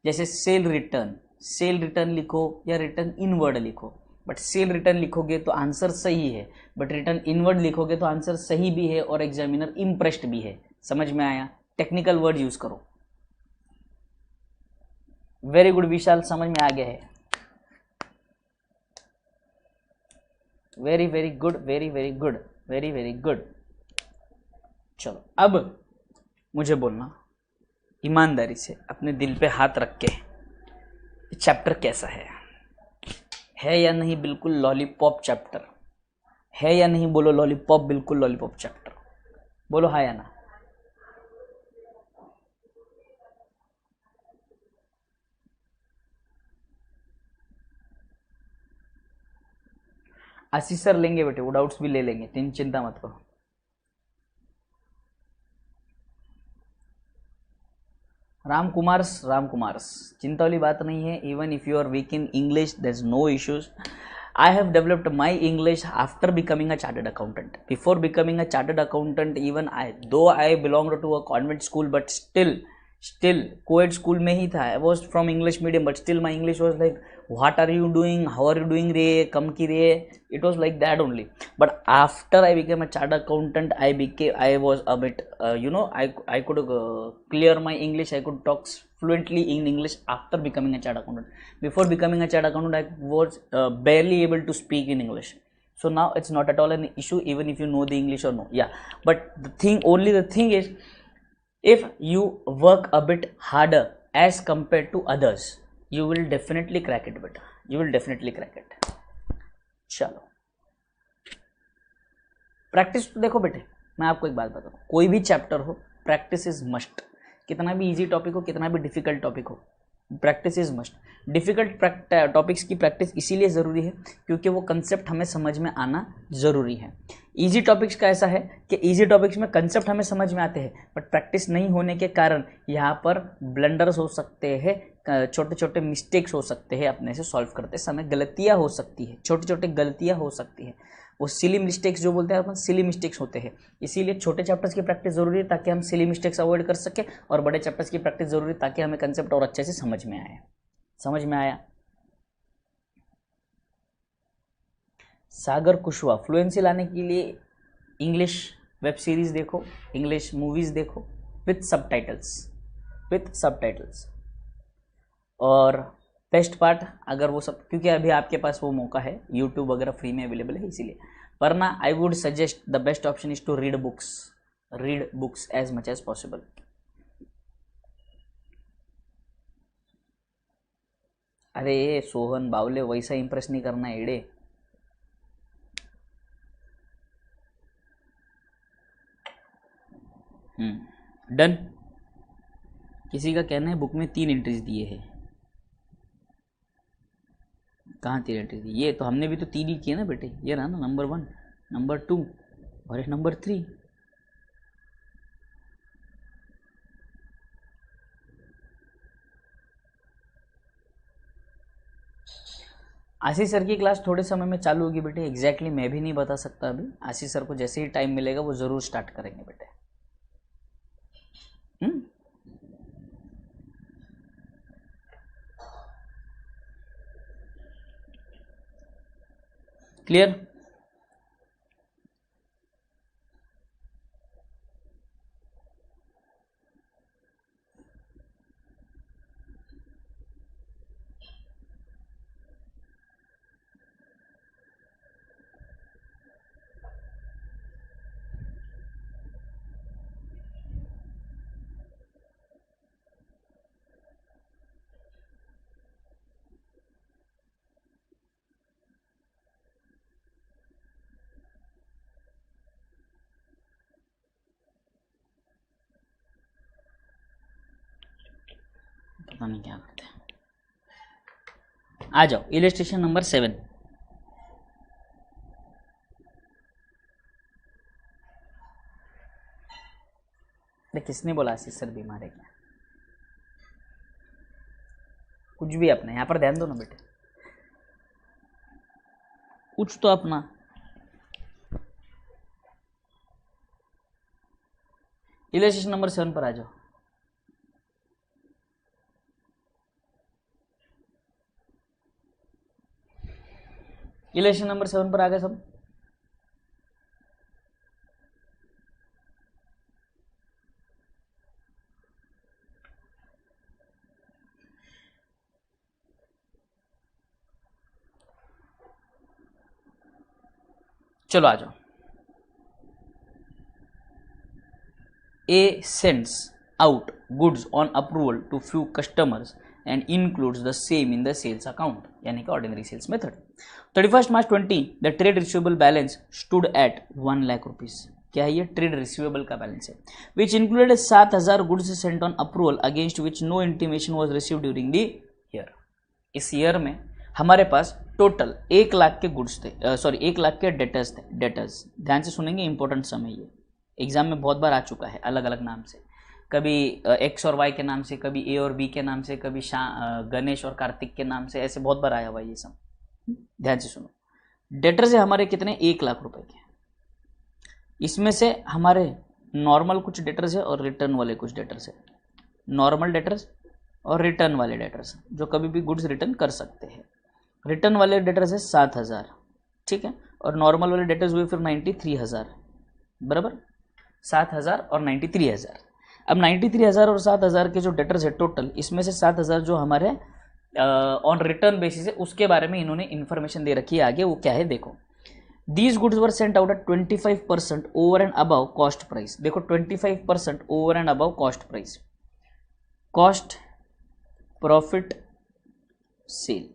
जैसे सेल रिटर्न लिखो या रिटर्न इनवर्ड लिखो, बट सेल रिटर्न लिखोगे तो आंसर सही है, बट रिटर्न इनवर्ड लिखोगे तो आंसर सही भी है और एग्जामिनर इम्प्रेस्ड भी है। समझ में आया? टेक्निकल वर्ड यूज करो। वेरी गुड विशाल, समझ में आ गया है। Very very good, very very good, very very good. चलो अब मुझे बोलना ईमानदारी से, अपने दिल पे हाथ रख के, चैप्टर कैसा है या नहीं? बिल्कुल लॉलीपॉप चैप्टर है या नहीं? बोलो लॉलीपॉप, बिल्कुल लॉलीपॉप चैप्टर। बोलो हाँ या ना। आशीष सर लेंगे बेटे, वो डाउट्स भी ले लेंगे, चिंता मत करो। राम कुमार, चिंता वाली बात नहीं है। Even if you are weak in English, there is no issues. I have developed my English after becoming a chartered accountant. Before becoming a chartered accountant, even though I belonged to a convent school, but still co-ed school में ही था. I was from English medium, but still my English was like, what are you doing? How are you doing रे? कम की रे? It was like that only. But after I became a chartered accountant, I was a bit, I could clear my English. I could talk fluently in English after becoming a chartered accountant. Before becoming a chartered accountant, I was barely able to speak in English. So now it's not at all an issue, even if you know the English or no. Yeah, but the thing is, if you work a bit harder as compared to others, you will definitely crack it better. You will definitely crack it. चलो, practice तो देखो बेटे, मैं आपको एक बात बताऊँ, कोई भी चैप्टर हो, प्रैक्टिस इज मस्ट. कितना भी इजी टॉपिक हो, कितना भी डिफिकल्ट टॉपिक हो, practice is must. Difficult topics की प्रैक्टिस इसीलिए ज़रूरी है क्योंकि वो कंसेप्ट हमें समझ में आना ज़रूरी है. इजी टॉपिक्स का ऐसा है कि इजी टॉपिक्स में कंसेप्ट हमें समझ में आते हैं, बट प्रैक्टिस नहीं होने के कारण यहाँ पर ब्लंडर्स हो सकते हैं, छोटे छोटे मिस्टेक्स हो सकते हैं, अपने से सॉल्व करते समय गलतियाँ हो सकती है, छोटी छोटी गलतियाँ हो सकती है. वो सिली मिस्टेक्स जो बोलते हैं अपन, सिली मिस्टेक्स होते हैं. इसीलिए छोटे चैप्टर्स की प्रैक्टिस ज़रूरी है ताकि हम सिली मिस्टेक्स अवॉइड कर सकें, और बड़े चैप्टर्स की प्रैक्टिस ज़रूरी है ताकि हमें कंसेप्ट और अच्छे से समझ में आए. समझ में आया? सागर कुशवाहा, फ्लुएंसी लाने के लिए इंग्लिश वेब सीरीज़ देखो, इंग्लिश मूवीज़ देखो विथ सबटाइटल्स. और बेस्ट पार्ट, अगर वो सब, क्योंकि अभी आपके पास वो मौका है, यूट्यूब वगैरह फ्री में अवेलेबल है, इसीलिए. वरना I would suggest the best option is to read books as much as possible. अरे सोहन बावले, वैसा इंप्रेस नहीं करना है एड़े. डन. किसी का कहना है बुक में 3 एंट्रीज दिए हैं. कहाँ 3 एंट्रीज दी? ये तो हमने भी तो 3 ही किए ना बेटे. ये रहा ना, नंबर 1, नंबर 2 और एक नंबर 3. आशीष सर की क्लास थोड़े समय में चालू होगी बेटे. एग्जैक्टली मैं भी नहीं बता सकता अभी. आशीष सर को जैसे ही टाइम मिलेगा वो ज़रूर स्टार्ट करेंगे बेटे. क्लियर? पता नहीं क्या करते हैं. आ जाओ, इलस्ट्रेशन नंबर 7. किसने बोला आशीष सर बीमार है क्या? कुछ भी अपना यहाँ पर ध्यान दो ना बेटे, कुछ तो अपना. इलस्ट्रेशन नंबर 7 पर आ जाओ. इलस्ट्रेशन नंबर 7 पर आ गए सब? चलो आ जाओ. A sends out goods on approval to few customers and includes the same in the sales account, यानी कि ordinary sales method. 31st March 20, the trade receivable balance stood at 1 lakh rupees. क्या है ये? ट्रेड रिसीवेबल का balance है, which included 7,000 goods sent on approval against which no intimation was received during the year. इस year में हमारे पास total 1 lakh के goods थे, 1 लाख के डेटर्स थे. डेटर्स ध्यान से सुनेंगे, इंपॉर्टेंट समय. ये एग्जाम में बहुत बार आ चुका है अलग अलग नाम से, कभी एक्स और वाई के नाम से, कभी ए और बी के नाम से, कभी गणेश और कार्तिक के नाम से, ऐसे बहुत बार आया हुआ ये सब. ध्यान से सुनो. डेटर्स है हमारे कितने? 1 लाख रुपए के. इसमें से हमारे नॉर्मल कुछ डेटर्स है और रिटर्न वाले कुछ डेटर्स है. नॉर्मल डेटर्स और रिटर्न वाले डेटर्स जो कभी भी गुड्स रिटर्न कर सकते हैं. रिटर्न वाले डेटर्स है 7,000, ठीक है, और नॉर्मल वाले डेटर्स हुए फिर 93,000. बराबर, 7,000 और 93,000. अब 93,000 और 7,000 के जो डेटर्स है टोटल, इसमें से 7,000 जो हमारे ऑन रिटर्न बेसिस है उसके बारे में इन्होंने इन्फॉर्मेशन दे रखी है आगे, वो क्या है देखो। These goods were sent out at 25% over and above cost price. देखो 25% over and above cost price, cost profit sale,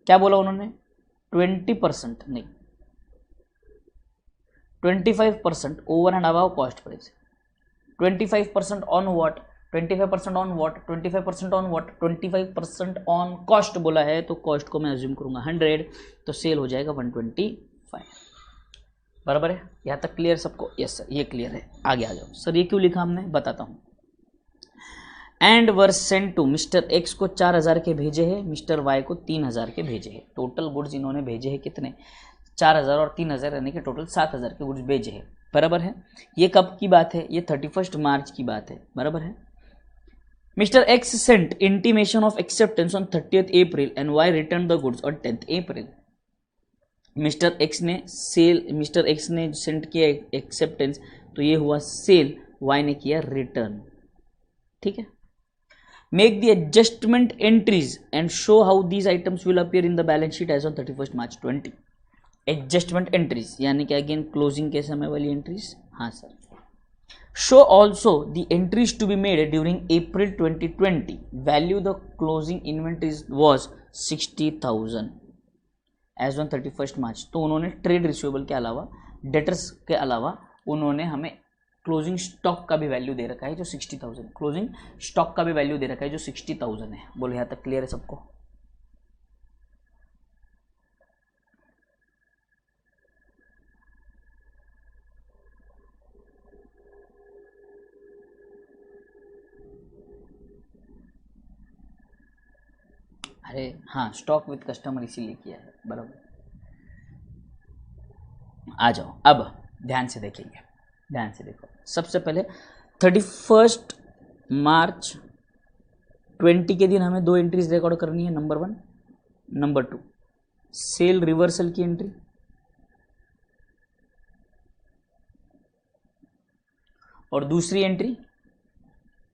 क्या बोला उन्होंने 20% नहीं 25% over and above cost price. 25% on what, 25% on what, 25% on what, 25% on cost बोला है, तो cost को मैं अज्यूम करूंगा 100, तो सेल हो जाएगा 125। बराबर है, यहाँ तक क्लियर सबको? यस सर, ये क्लियर है। आगे आ जाओ। सर ये क्यों लिखा हमने, बताता हूँ। And were sent to, mister X को 4,000 के भेजे हैं, मिस्टर वाई को 3,000 के भेजे हैं। टोटल गुड्स इन्होंने भेजे हैं कितने, 4,000 और 3,000 यानी कि टोटल 7,000 के गुड्स भेजे हैं। बराबर है। ये कब की बात है, ये 31 मार्च की बात है। बराबर है। Mister X sent intimation of acceptance on 30th April and Y return the goods on 10th April. Mister X ने सेंट किया एक्सेप्टेंस, तो ये हुआ सेल, वाई ने किया रिटर्न। ठीक है। Make the adjustment entries and show how these items will appear in the balance sheet as on 31 March 20। Adjustment entries यानी कि अगेन क्लोजिंग के समय वाली एंट्रीज। हाँ sir. Show also the entries to be made during April 2020। Value the closing inventories was 60,000 as on 31 March. तो उन्होंने trade receivable के अलावा, डेटर्स के अलावा उन्होंने हमें क्लोजिंग स्टॉक का भी वैल्यू दे रखा है जो 60,000, क्लोजिंग स्टॉक का भी वैल्यू दे रखा है जो 60,000 है। बोलो यहाँ तक क्लियर है सबको? अरे हाँ, स्टॉक विद कस्टमर इसीलिए किया है। बराबर। आ जाओ, अब ध्यान से देखेंगे, ध्यान से देखो। सबसे पहले 31 मार्च 20 के दिन हमें 2 एंट्रीज रिकॉर्ड करनी है, नंबर 1। नंबर 2 सेल रिवर्सल की एंट्री, और दूसरी एंट्री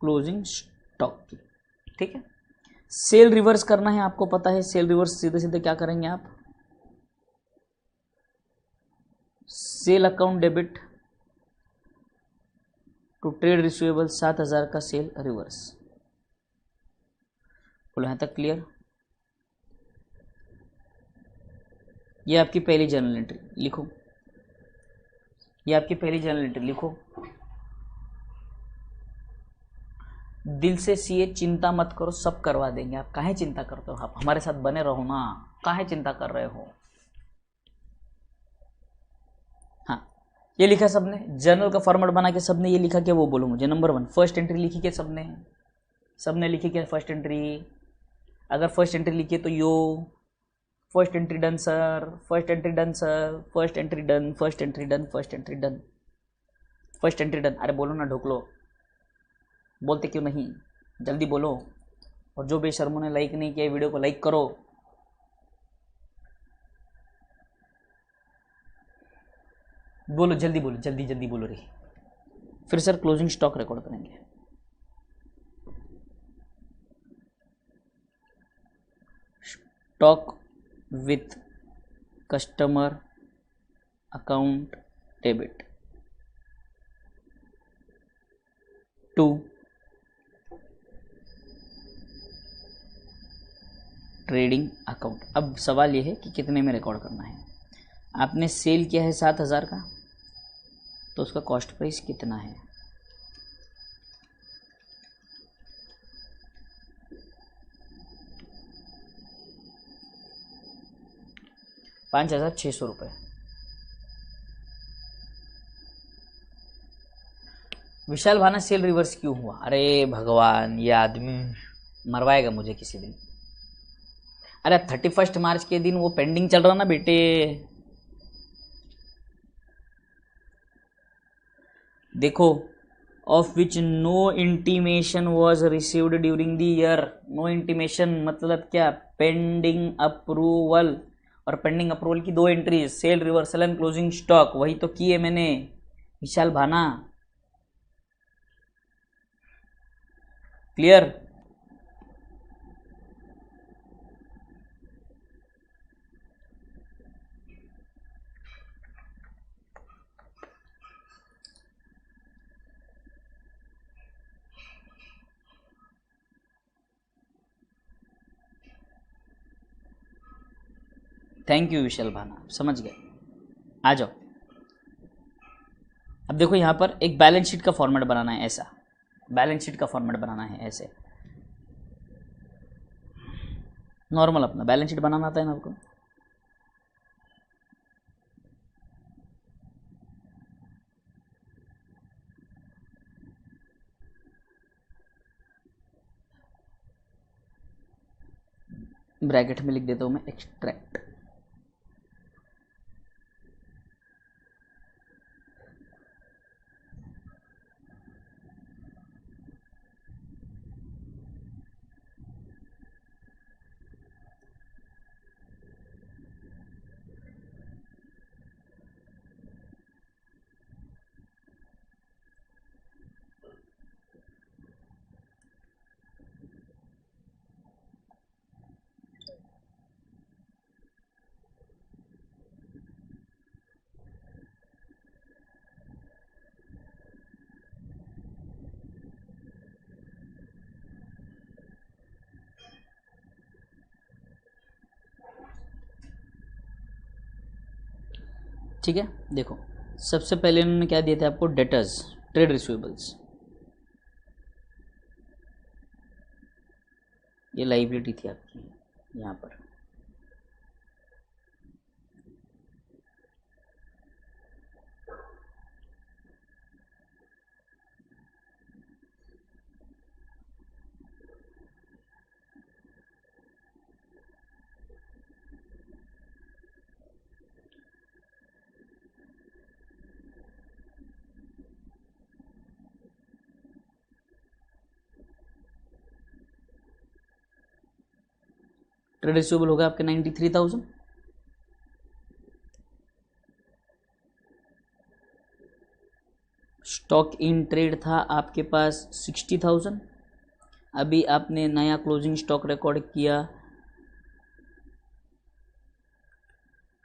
क्लोजिंग स्टॉक की। ठीक है। सेल रिवर्स करना है, आपको पता है सेल रिवर्स सीधे सीधे क्या करेंगे आप, sale account debit to trade receivable 7,000 का सेल रिवर्स। बोलो यहां तक क्लियर? ये आपकी पहली जर्नल एंट्री लिखो, ये आपकी पहली जर्नल एंट्री लिखो। दिल से सीए चिंता मत करो, सब करवा देंगे। आप काहे चिंता करते हो, आप हमारे साथ बने रहो ना, काहे चिंता कर रहे हो। हाँ, ये लिखा सबने, जर्नल का फॉर्मेट बना के सबने ये लिखा क्या, वो बोलो मुझे। नंबर 1 फर्स्ट एंट्री लिखी क्या सबने, सबने लिखी क्या फर्स्ट एंट्री? अगर फर्स्ट एंट्री लिखी तो यो first entry done sir, first entry done sir, first entry done, first entry done, first entry done, first entry done. अरे बोलो ना, ढोक लो, बोलते क्यों नहीं, जल्दी बोलो। और जो बेशर्मों ने लाइक नहीं किया वीडियो को लाइक करो। बोलो जल्दी, बोलो जल्दी जल्दी बोलो रे। फिर सर क्लोजिंग स्टॉक रिकॉर्ड करेंगे। Stock with customer account debit to trading account. अब सवाल ये है कि कितने में रिकॉर्ड करना है। आपने सेल किया है 7,000 का, तो उसका कॉस्ट प्राइस कितना है? ₹5,600। विशाल भाना सेल रिवर्स क्यों हुआ? अरे भगवान, ये आदमी मरवाएगा मुझे किसी दिन। अरे 31 मार्च के दिन वो पेंडिंग चल रहा ना बेटे। देखो, of which no intimation was received during the year. No intimation मतलब क्या, पेंडिंग अप्रूवल। और पेंडिंग अप्रूवल की 2 entries, sale reversal and closing stock, वही तो की है मैंने Vishal Bhana. Clear? Thank you Vishal Bhana, समझ गए। आ जाओ, अब देखो यहाँ पर एक बैलेंस शीट का फॉर्मेट बनाना है, ऐसा बैलेंस शीट का फॉर्मेट बनाना है, ऐसे नॉर्मल अपना बैलेंस शीट बनाना आता है ना आपको। ब्रैकेट में लिख देता हूँ मैं एक्सट्रैक्ट। ठीक है, देखो सबसे पहले उन्होंने क्या दिया था आपको, डेटर्स, ट्रेड रिसीवेबल्स, ये लाइबिलिटी थी आपकी यहाँ पर। ट्रेड रिसीवेबल होगा आपके 93,000, स्टॉक इन ट्रेड था आपके पास 60,000, अभी आपने नया क्लोजिंग स्टॉक रिकॉर्ड किया,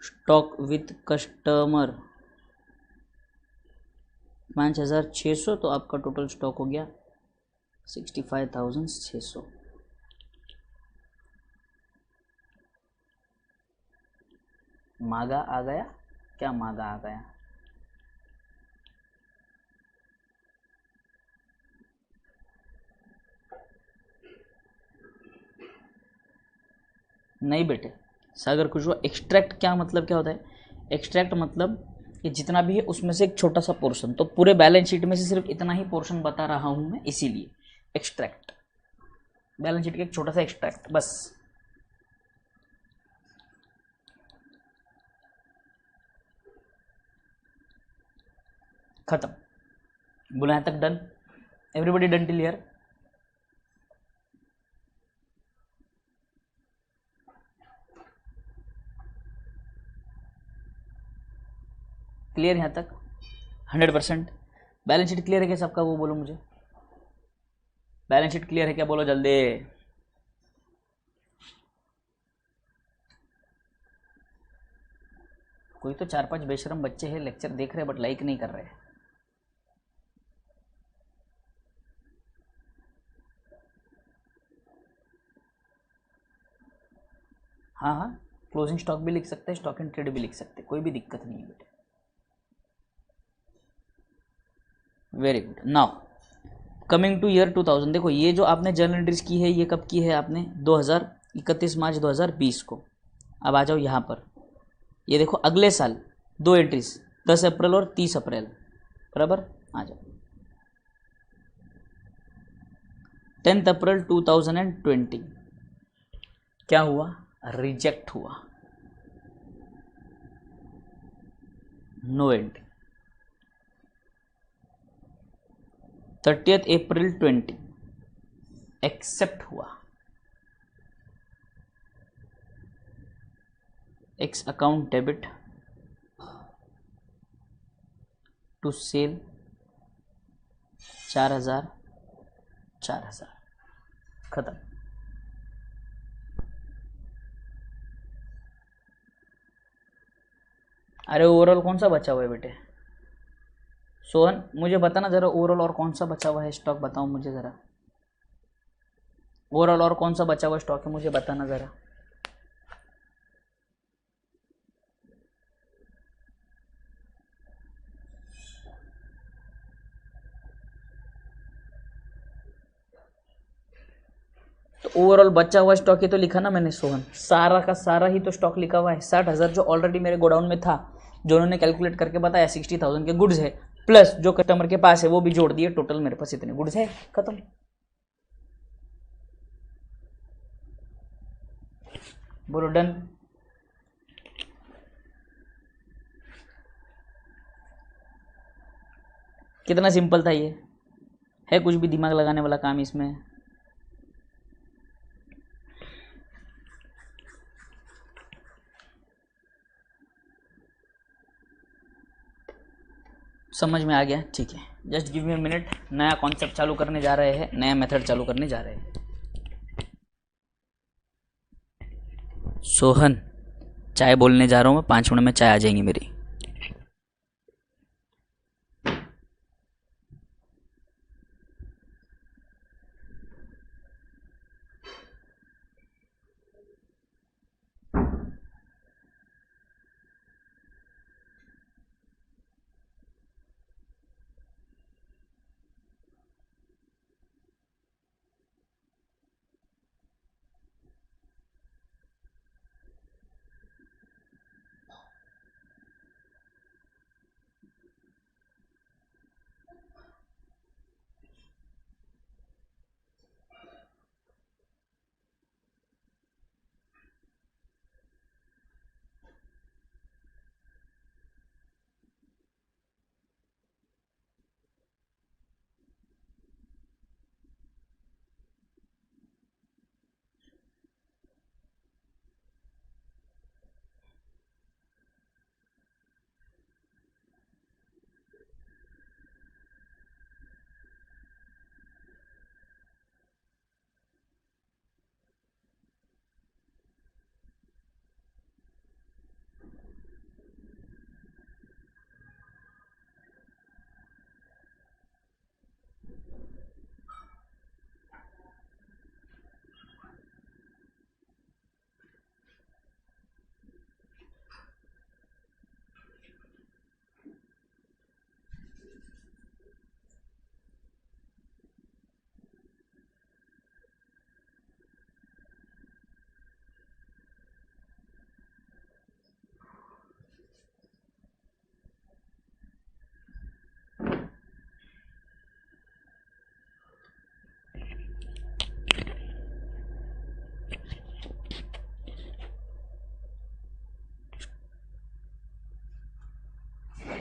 स्टॉक विथ कस्टमर 5,600, तो आपका टोटल स्टॉक हो गया 65,600। मागा आ गया क्या, मागा आ गया? नहीं बेटे, सागर खुशवा, एक्सट्रैक्ट क्या मतलब क्या होता है? एक्सट्रैक्ट मतलब कि जितना भी है उसमें से एक छोटा सा पोर्शन, तो पूरे बैलेंस शीट में से सिर्फ इतना ही पोर्शन बता रहा हूं मैं, इसीलिए एक्सट्रैक्ट, बैलेंस शीट का एक छोटा सा एक्सट्रैक्ट बस। खत्म, बोला यहां तक done? Everybody done till here? Clear यहाँ तक? 100%? बैलेंस शीट क्लियर है क्या सबका? वो बोलो मुझे, बैलेंस शीट क्लियर है क्या, बोलो जल्दी। कोई तो 4-5 बेशरम बच्चे हैं लेक्चर देख रहे हैं बट लाइक नहीं कर रहे हैं। हाँ हाँ, क्लोजिंग स्टॉक भी लिख सकते हैं, स्टॉक इन ट्रेड भी लिख सकते हैं, कोई भी दिक्कत नहीं है बेटे। Very good. Now coming two year 2000, देखो ये जो आपने जर्नल एंट्रीज की है ये कब की है आपने, 31 मार्च 2020 को। अब आ जाओ यहाँ पर, ये देखो अगले साल 2 एंट्रीज, 10 अप्रैल और 30 अप्रैल, बराबर। आ जाओ 10 अप्रैल 2020 क्या हुआ, रिजेक्ट हुआ, नो एंट्री। 30 अप्रैल 20 एक्सेप्ट हुआ, X account debit to sale 4,000 4,000। खत्म। अरे ओवरऑल कौन सा बचा हुआ है बेटे? सोहन मुझे बताना ज़रा, ओवरऑल और कौन सा बचा हुआ है स्टॉक, बताओ मुझे ज़रा। ओवरऑल और कौन सा बचा हुआ स्टॉक है मुझे बताना ज़रा। तो ओवरऑल बचा हुआ स्टॉक ही तो लिखा ना मैंने सोहन, सारा का सारा ही तो स्टॉक लिखा हुआ है। 60,000 जो ऑलरेडी मेरे गोडाउन में था, जो उन्होंने कैलकुलेट करके बताया 60,000 के गुड्स है, प्लस जो कस्टमर के पास है वो भी जोड़ दिए, टोटल मेरे पास इतने गुड्स है। खत्म। बोलो डन। कितना सिंपल था ये, है कुछ भी दिमाग लगाने वाला काम इसमें? समझ में आ गया? ठीक है, जस्ट गिव मी मिनट, नया कॉन्सेप्ट चालू करने जा रहे हैं, नया मेथड चालू करने जा रहे हैं। सोहन चाय बोलने जा रहा हूँ मैं, 5 मिनट में चाय आ जाएंगी मेरी।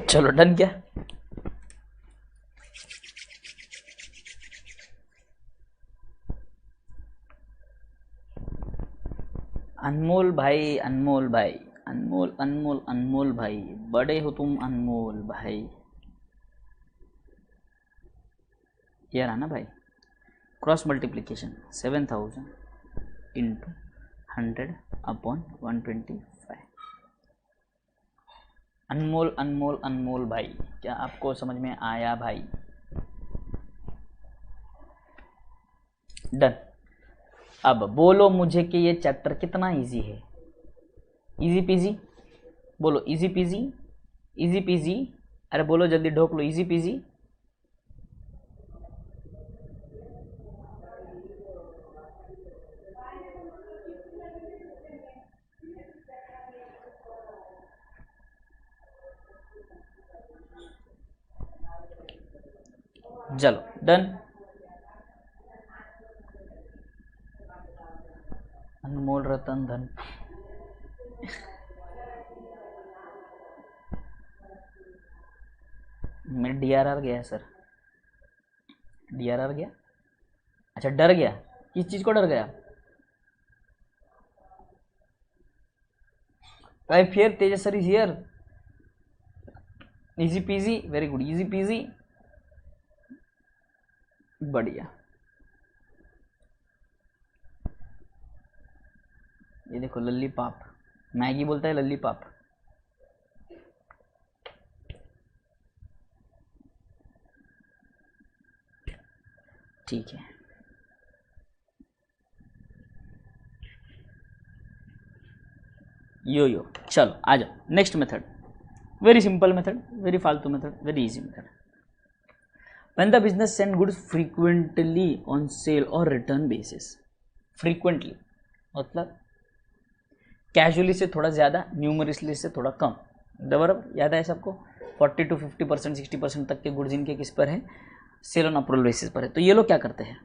चलो डन क्या? अनमोल भाई, अनमोल भाई, अनमोल अनमोल अनमोल भाई, बड़े हो तुम अनमोल भाई। ये रहा ना भाई, क्रॉस मल्टीप्लीकेशन 7,000 इंटू 100/125। अनमोल अनमोल अनमोल भाई, क्या आपको समझ में आया भाई? डन। अब बोलो मुझे कि ये चैप्टर कितना इजी है? इजी पीजी, बोलो इजी पीजी, इजी पीजी। अरे बोलो जल्दी, ढोक लो, इजी पीजी। चलो डन। अनमोल रतन धन। मैं डीआरआर गया सर, डीआरआर गया। अच्छा डर गया, किस चीज को डर गया? I fear Tejas sir is here. Easy PG, very good, easy PG, बढ़िया। ये देखो लल्ली पाप, मैगी बोलता है लल्ली पाप। ठीक है, यो यो। चलो आ जाओ next method, very simple method, very फालतू method, very easy method. When the business send goods frequently on sale और रिटर्न बेसिस। फ्रीक्वेंटली मतलब कैजुअली से थोड़ा ज़्यादा, न्यूमरसली से थोड़ा कम। बराबर याद है सबको, 40 to 50%, 60% तक के गुड्स इनके किस पर है, सेल ऑन अप्रूवल बेसिस पर है। तो ये लोग क्या करते हैं,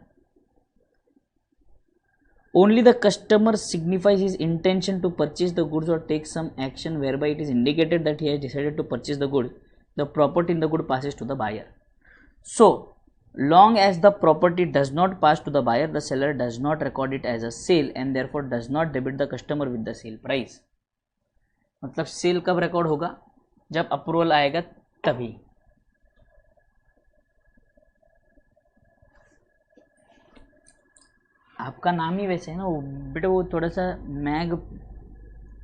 only the customer signifies his intention to purchase the goods और take some action whereby it is indicated that he has decided to purchase the good, the property in the good passes to the buyer. So long as the property does not pass to the buyer, the seller does not record it as a sale and therefore does not debit the customer with the sale price. मतलब cell कब record होगा, जब approval आएगा तभी। आपका नाम ही वैसे है ना, वो बेटा वो थोड़ा सा मैग,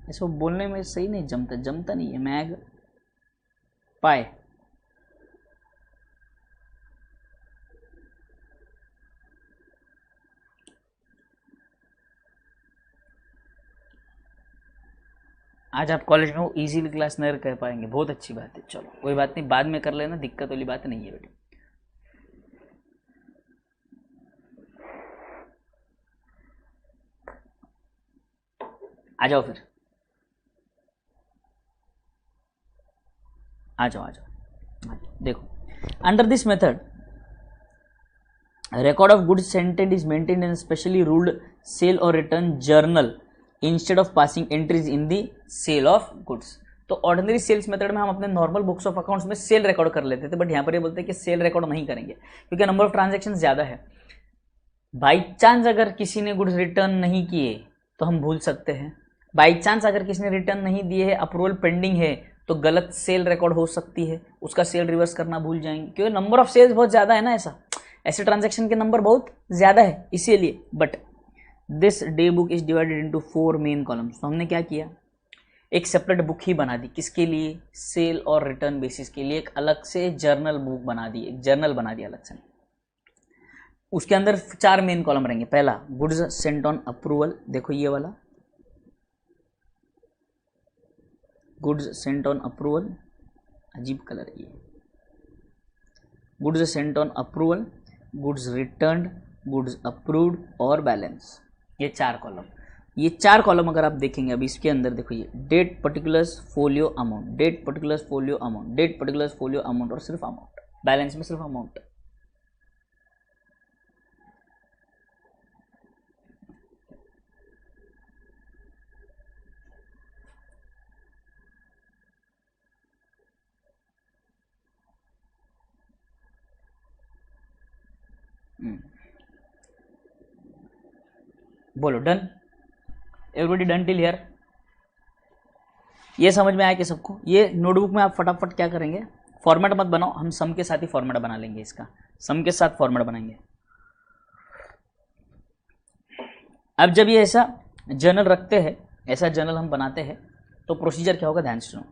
ऐसे बोलने में सही नहीं जमता नहीं है, मैग पाए। आज आप कॉलेज में वो इजीली क्लास नहीं कर पाएंगे, बहुत अच्छी बात है। चलो कोई बात नहीं, बाद में कर लेना, दिक्कत वाली बात नहीं है बेटा। आ जाओ फिर, आ जाओ। देखो, under this method record of goods sent is maintained in a specially ruled sale or return journal instead of passing entries in the sale of goods. तो ऑर्डिनरी सेल्स मेथड में हम अपने नॉर्मल बुक्स ऑफ अकाउंट्स में cell record कर लेते थे, but यहाँ पर ये बोलते हैं कि सेल रिकॉर्ड नहीं करेंगे क्योंकि नंबर ऑफ ट्रांजैक्शन ज़्यादा है। बाई चांस अगर किसी ने गुड्स रिटर्न नहीं किए तो हम भूल सकते हैं, बाई चांस अगर किसी ने रिटर्न नहीं दिए है, अप्रूवल पेंडिंग है, तो गलत सेल रिकॉर्ड हो सकती है, उसका सेल रिवर्स करना भूल जाएंगे क्योंकि नंबर ऑफ सेल्स बहुत ज़्यादा है ना, ऐसे ट्रांजैक्शन के नंबर बहुत ज़्यादा है इसीलिए। But this day book is divided into 4 main columns. तो हमने क्या किया, एक सेपरेट बुक ही बना दी, किसके लिए, सेल और रिटर्न बेसिस के लिए एक अलग से जर्नल बुक बना दी, एक जर्नल बना दिया अलग से। उसके अंदर 4 मेन कॉलम रहेंगे। पहला गुड्स सेंट ऑन अप्रूवल, देखो ये वाला गुड्स सेंट ऑन अप्रूवल, अजीब कलर ये, goods sent on approval, goods returned, goods approved और बैलेंस, ये 4 कॉलम। ये 4 कॉलम अगर आप देखेंगे अभी इसके अंदर, देखो ये date particulars folio amount, date particulars folio amount, date particulars folio amount और सिर्फ अमाउंट, बैलेंस में सिर्फ अमाउंट। बोलो done, everybody done till here. ये समझ में आया कि सबको? ये नोटबुक में आप फटाफट क्या करेंगे, फॉर्मेट मत बनाओ, हम सम के साथ ही फॉर्मेट बना लेंगे, इसका सम के साथ फॉर्मेट बनाएंगे। अब जब ये ऐसा जर्नल रखते हैं, ऐसा जर्नल हम बनाते हैं, तो प्रोसीजर क्या होगा ध्यान से सुनो।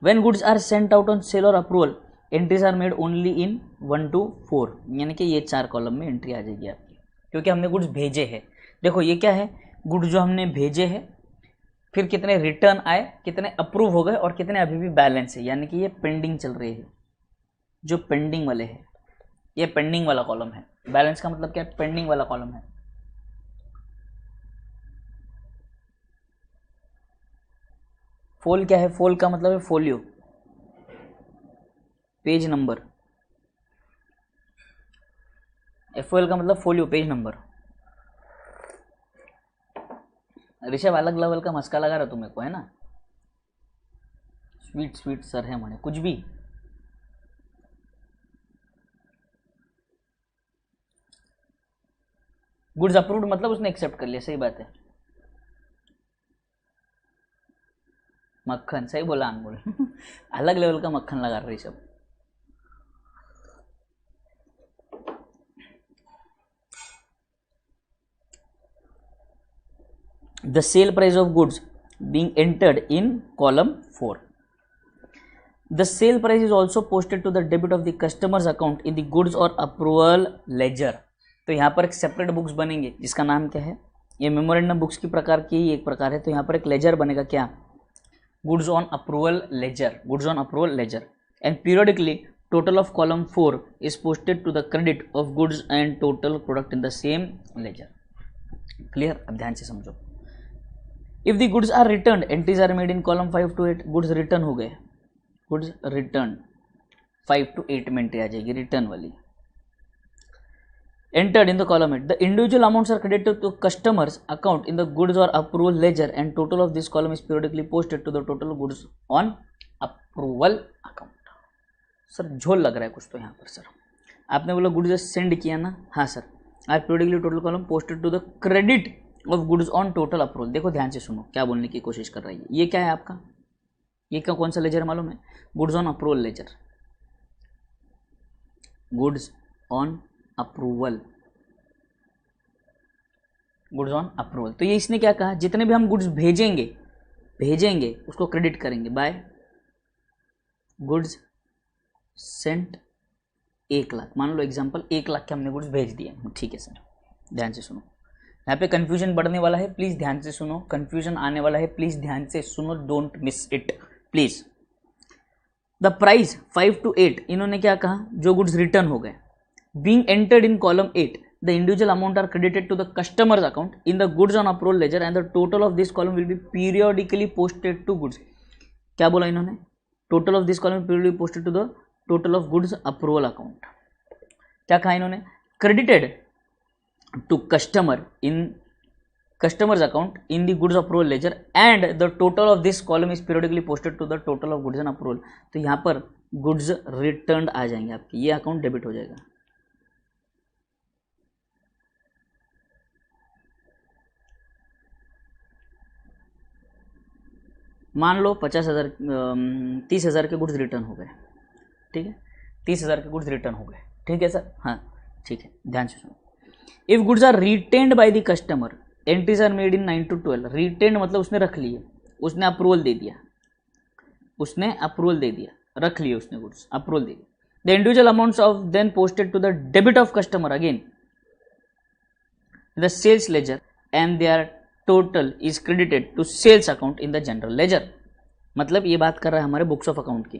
When goods are sent out on sale और approval, entries are made only in 1 to 4, यानी कि ये 4 कॉलम में एंट्री आ जाएगी आपकी, क्योंकि हमने गुड्स भेजे हैं। देखो ये क्या है, गुड्स जो हमने भेजे हैं, फिर कितने रिटर्न आए, कितने अप्रूव हो गए और कितने अभी भी बैलेंस है, यानी कि ये पेंडिंग चल रही है, जो पेंडिंग वाले हैं, ये पेंडिंग वाला कॉलम है। बैलेंस का मतलब क्या है, पेंडिंग वाला कॉलम है। फोल क्या है, फोल का मतलब है फोलियो, पेज नंबर, एफओएल का मतलब फोलियो, पेज नंबर। ऋषभ अलग लेवल का मस्का लगा रहा तुम्हें को, है ना, स्वीट स्वीट सर है मने कुछ भी। गुड्स अप्रूव्ड मतलब उसने एक्सेप्ट कर लिया, सही बात है। मक्खन, सही बोला अनमोल अलग लेवल का मक्खन लगा रही सब। the sale price of goods being entered in column 4. The sale price is also posted to the debit of the customer's account in the goods or approval ledger. तो यहाँ पर एक सेपरेट बुक्स बनेंगे जिसका नाम क्या है, ये मेमोरेंडम बुक्स की प्रकार की ही एक प्रकार है। तो यहाँ पर एक लेजर बनेगा क्या, goods on approval ledger, goods on approval ledger. And periodically total of column 4 is posted to the credit of goods and total product in the same ledger. Clear? अब ध्यान से समझो। If the goods are return, entries are made in column 5 to 8, goods return हो गए, goods return 5 to 8 में entry आ जाएगी return वाली। entered in the column 8, the individual amounts are credited to customers account in the goods or approval ledger and total of this column is periodically posted to the total goods on approval account. Sir झोल लग रहा है कुछ तो यहाँ पर। Sir आपने बोला गुड्स सेंड किया ना, हाँ sir, are periodically total column posted to the credit of goods on total approval. देखो ध्यान से सुनो क्या बोलने की कोशिश कर रही है। ये क्या है आपका, ये क्या कौन सा लेजर मालूम है, goods on approval ledger, goods on approval, goods on approval. तो ये इसने क्या कहा, जितने भी हम गुड्स भेजेंगे उसको क्रेडिट करेंगे बाय गुड्स सेंट 1 लाख। मान लो एग्जांपल 1 लाख के हमने गुड्स भेज दिए, ठीक है सर। ध्यान से सुनो, यहाँ पे कंफ्यूजन बढ़ने वाला है, प्लीज ध्यान से सुनो, कंफ्यूजन आने वाला है, प्लीज ध्यान से सुनो, don't miss it please. The price 5 to 8, इन्होंने क्या कहा, जो गुड्स रिटर्न हो गए, being entered in column 8, the individual amount are credited to the customer's account in the goods on approval ledger and the total of this column will be periodically posted to goods। क्या बोला इन्होंने, total of this column periodically posted to the total of goods approval account। क्या कहा इन्होंने, credited to customer's account in the goods approval ledger and the total of this column is periodically posted to the total of goods and approval। तो यहाँ पर goods returned आ जाएंगे आपके, ये account debit हो जाएगा। मान लो 30,000 के गुड्स रिटर्न हो गए, ठीक है, 30,000 के गुड्स रिटर्न हो गए, ठीक है सर, हाँ ठीक है, ध्यान से सुनो। If goods are retained by the customer, entries are made in 9 to 12। Retained मतलब उसने रख लिए, उसने अप्रूवल दे दिया, उसने अप्रूवल दे दिया, रख लिए उसने गुड्स, अप्रूवल दे दिया। The individual amounts of then posted to the debit of customer again the sales ledger and their total is credited to sales account in the general ledger. मतलब ये बात कर रहा है हमारे बुक्स ऑफ अकाउंट की।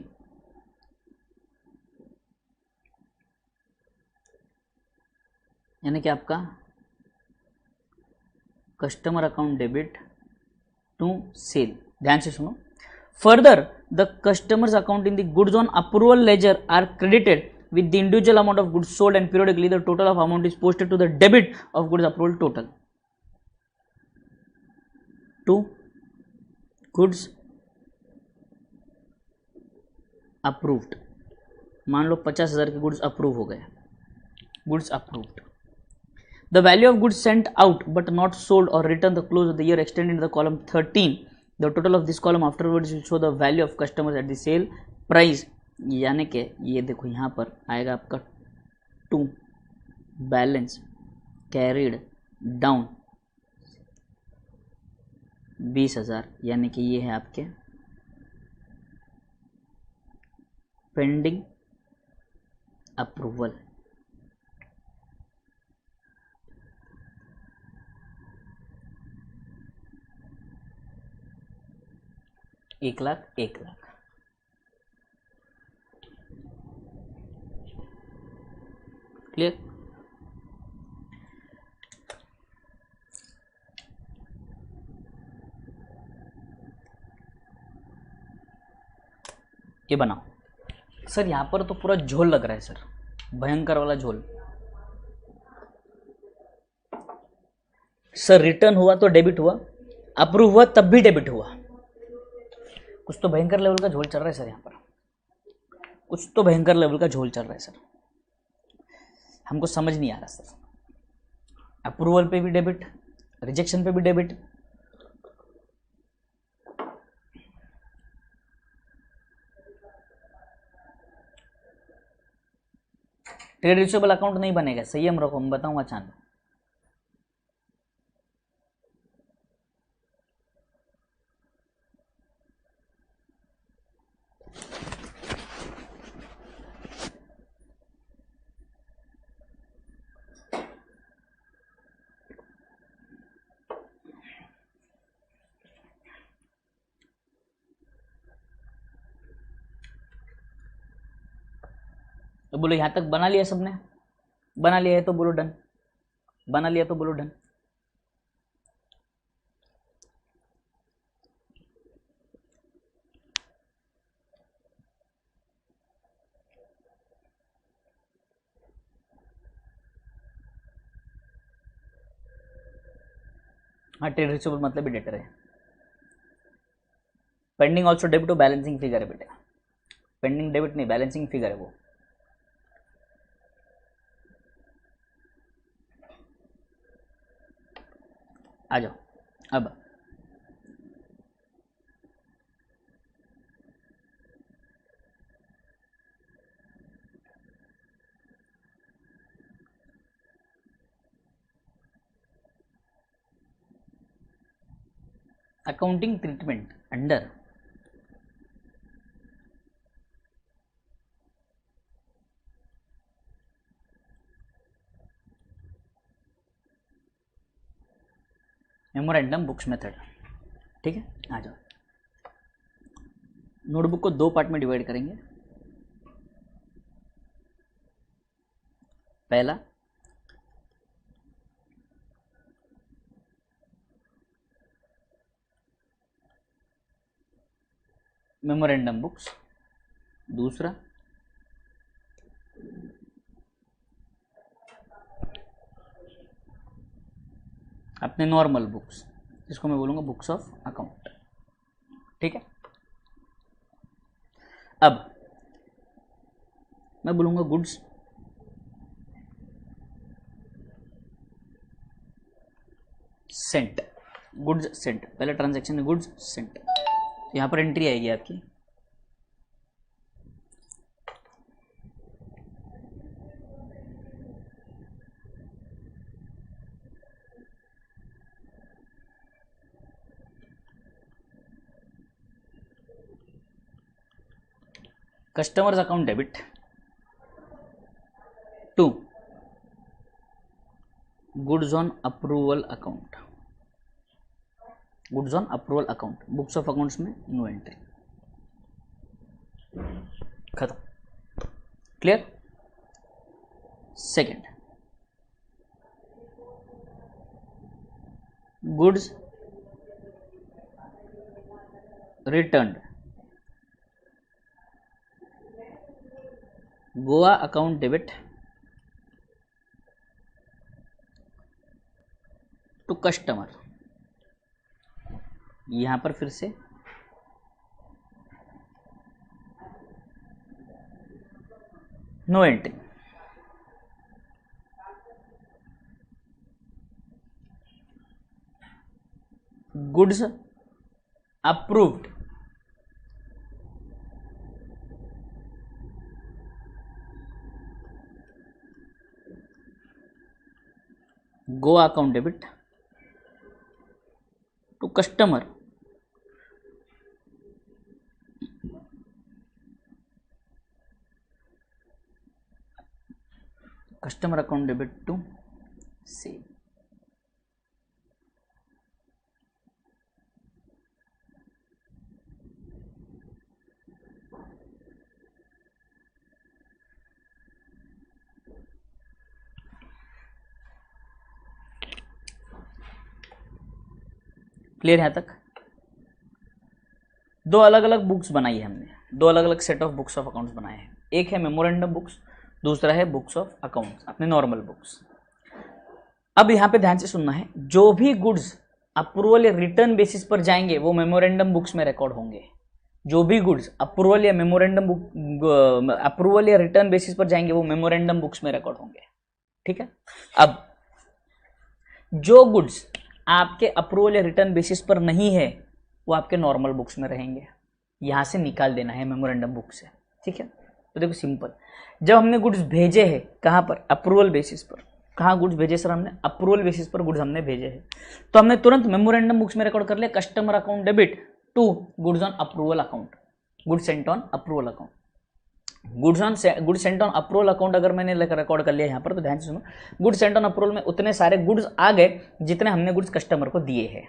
यानी कि आपका customer account debit to sale. ध्यान से सुनो, further the customers account in the goods on approval ledger are credited with the individual amount of goods sold and periodically the total of amount is posted to the debit of goods approval total to goods approved। मान लो 50,000 के goods approve हो गए, goods approved. The value of goods sent out but not sold और return the close of the year extended the column 13। The total of this column afterwards will show the value of customers at the sale price. यानी कि ये देखो यहाँ पर आएगा आपका to balance carried down 20,000, यानी कि ये है आपके पेंडिंग अप्रूवल। एक लाख क्लियर। ये बनाओ सर, यहां पर तो पूरा झोल लग रहा है सर, भयंकर वाला झोल। सर रिटर्न हुआ तो डेबिट हुआ, अप्रूव हुआ तब भी डेबिट हुआ। कुछ तो भयंकर लेवल का झोल चल रहा है सर, यहाँ पर कुछ तो भयंकर लेवल का झोल चल रहा है सर, हमको समझ नहीं आ रहा सर। अप्रूवल पे भी डेबिट, रिजेक्शन पे भी डेबिट। ट्रेड रिसीवेबल अकाउंट नहीं बनेगा, संयम रखो, मैं बताऊंगा चांद। तो बोलो यहाँ तक बना लिया सबने, बना लिया है तो बोलो डन, बना लिया तो बोलो डन। हाँ, ट्रेड रिसीवेबल मतलब भी डेटर है। पेंडिंग ऑल्सो डेबिट तो बैलेंसिंग फिगर है बेटा, पेंडिंग डेबिट नहीं, बैलेंसिंग फिगर है वो। आ जाओ अब, accounting treatment under memorandum books method. ठीक है, आ जाओ। नोटबुक को 2 पार्ट में डिवाइड करेंगे। पहला मेमोरेंडम बुक्स, दूसरा अपने नॉर्मल बुक्स, जिसको मैं बोलूँगा बुक्स ऑफ अकाउंट। ठीक है, अब मैं बोलूँगा गुड्स सेंट, गुड्स सेंट, पहले ट्रांजैक्शन में गुड्स सेंट, यहाँ पर एंट्री आएगी आपकी customers account debit to goods on approval account, goods on approval account, books of accounts में नो एंट्री, खत्म। Clear. Second, goods returned GOA account debit to customer, यहां पर फिर से no entry. Goods approved GOA account debit to customer customer account debit to sale. Clear यहां तक। दो अलग अलग बुक्स बनाई है हमने, दो अलग अलग set of books of accounts बनाए हैं। एक है मेमोरेंडम बुक्स, दूसरा है बुक्स ऑफ अकाउंट्स, अपने नॉर्मल बुक्स। अब यहां पे ध्यान से सुनना है, जो भी गुड्स अप्रूवल या रिटर्न बेसिस पर जाएंगे वो मेमोरेंडम बुक्स में रिकॉर्ड होंगे। जो भी गुड्स अप्रूवल या मेमोरेंडम बुक अप्रूवल या रिटर्न बेसिस पर जाएंगे वो मेमोरेंडम बुक्स में रिकॉर्ड होंगे। ठीक है, अब जो गुड्स आपके अप्रूवल या रिटर्न बेसिस पर नहीं है वो आपके नॉर्मल बुक्स में रहेंगे, यहां से निकाल देना है मेमोरेंडम बुक से। ठीक है, तो देखो सिंपल, जब हमने गुड्स भेजे हैं कहां पर, अप्रूवल बेसिस पर, कहां गुड्स भेजे सर हमने, अप्रूवल बेसिस पर गुड्स हमने भेजे हैं, तो हमने तुरंत मेमोरेंडम बुक्स में रिकॉर्ड कर लिया customer account debit to goods on approval account, goods sent on approval account. Goods sent on approval account अगर मैंने रिकॉर्ड कर लिया यहाँ पर, तो ध्यान से सुनो, गुड्स सेंट ऑन अप्रूवल में उतने सारे गुड्स आ गए जितने हमने गुड्स कस्टमर को दिए हैं।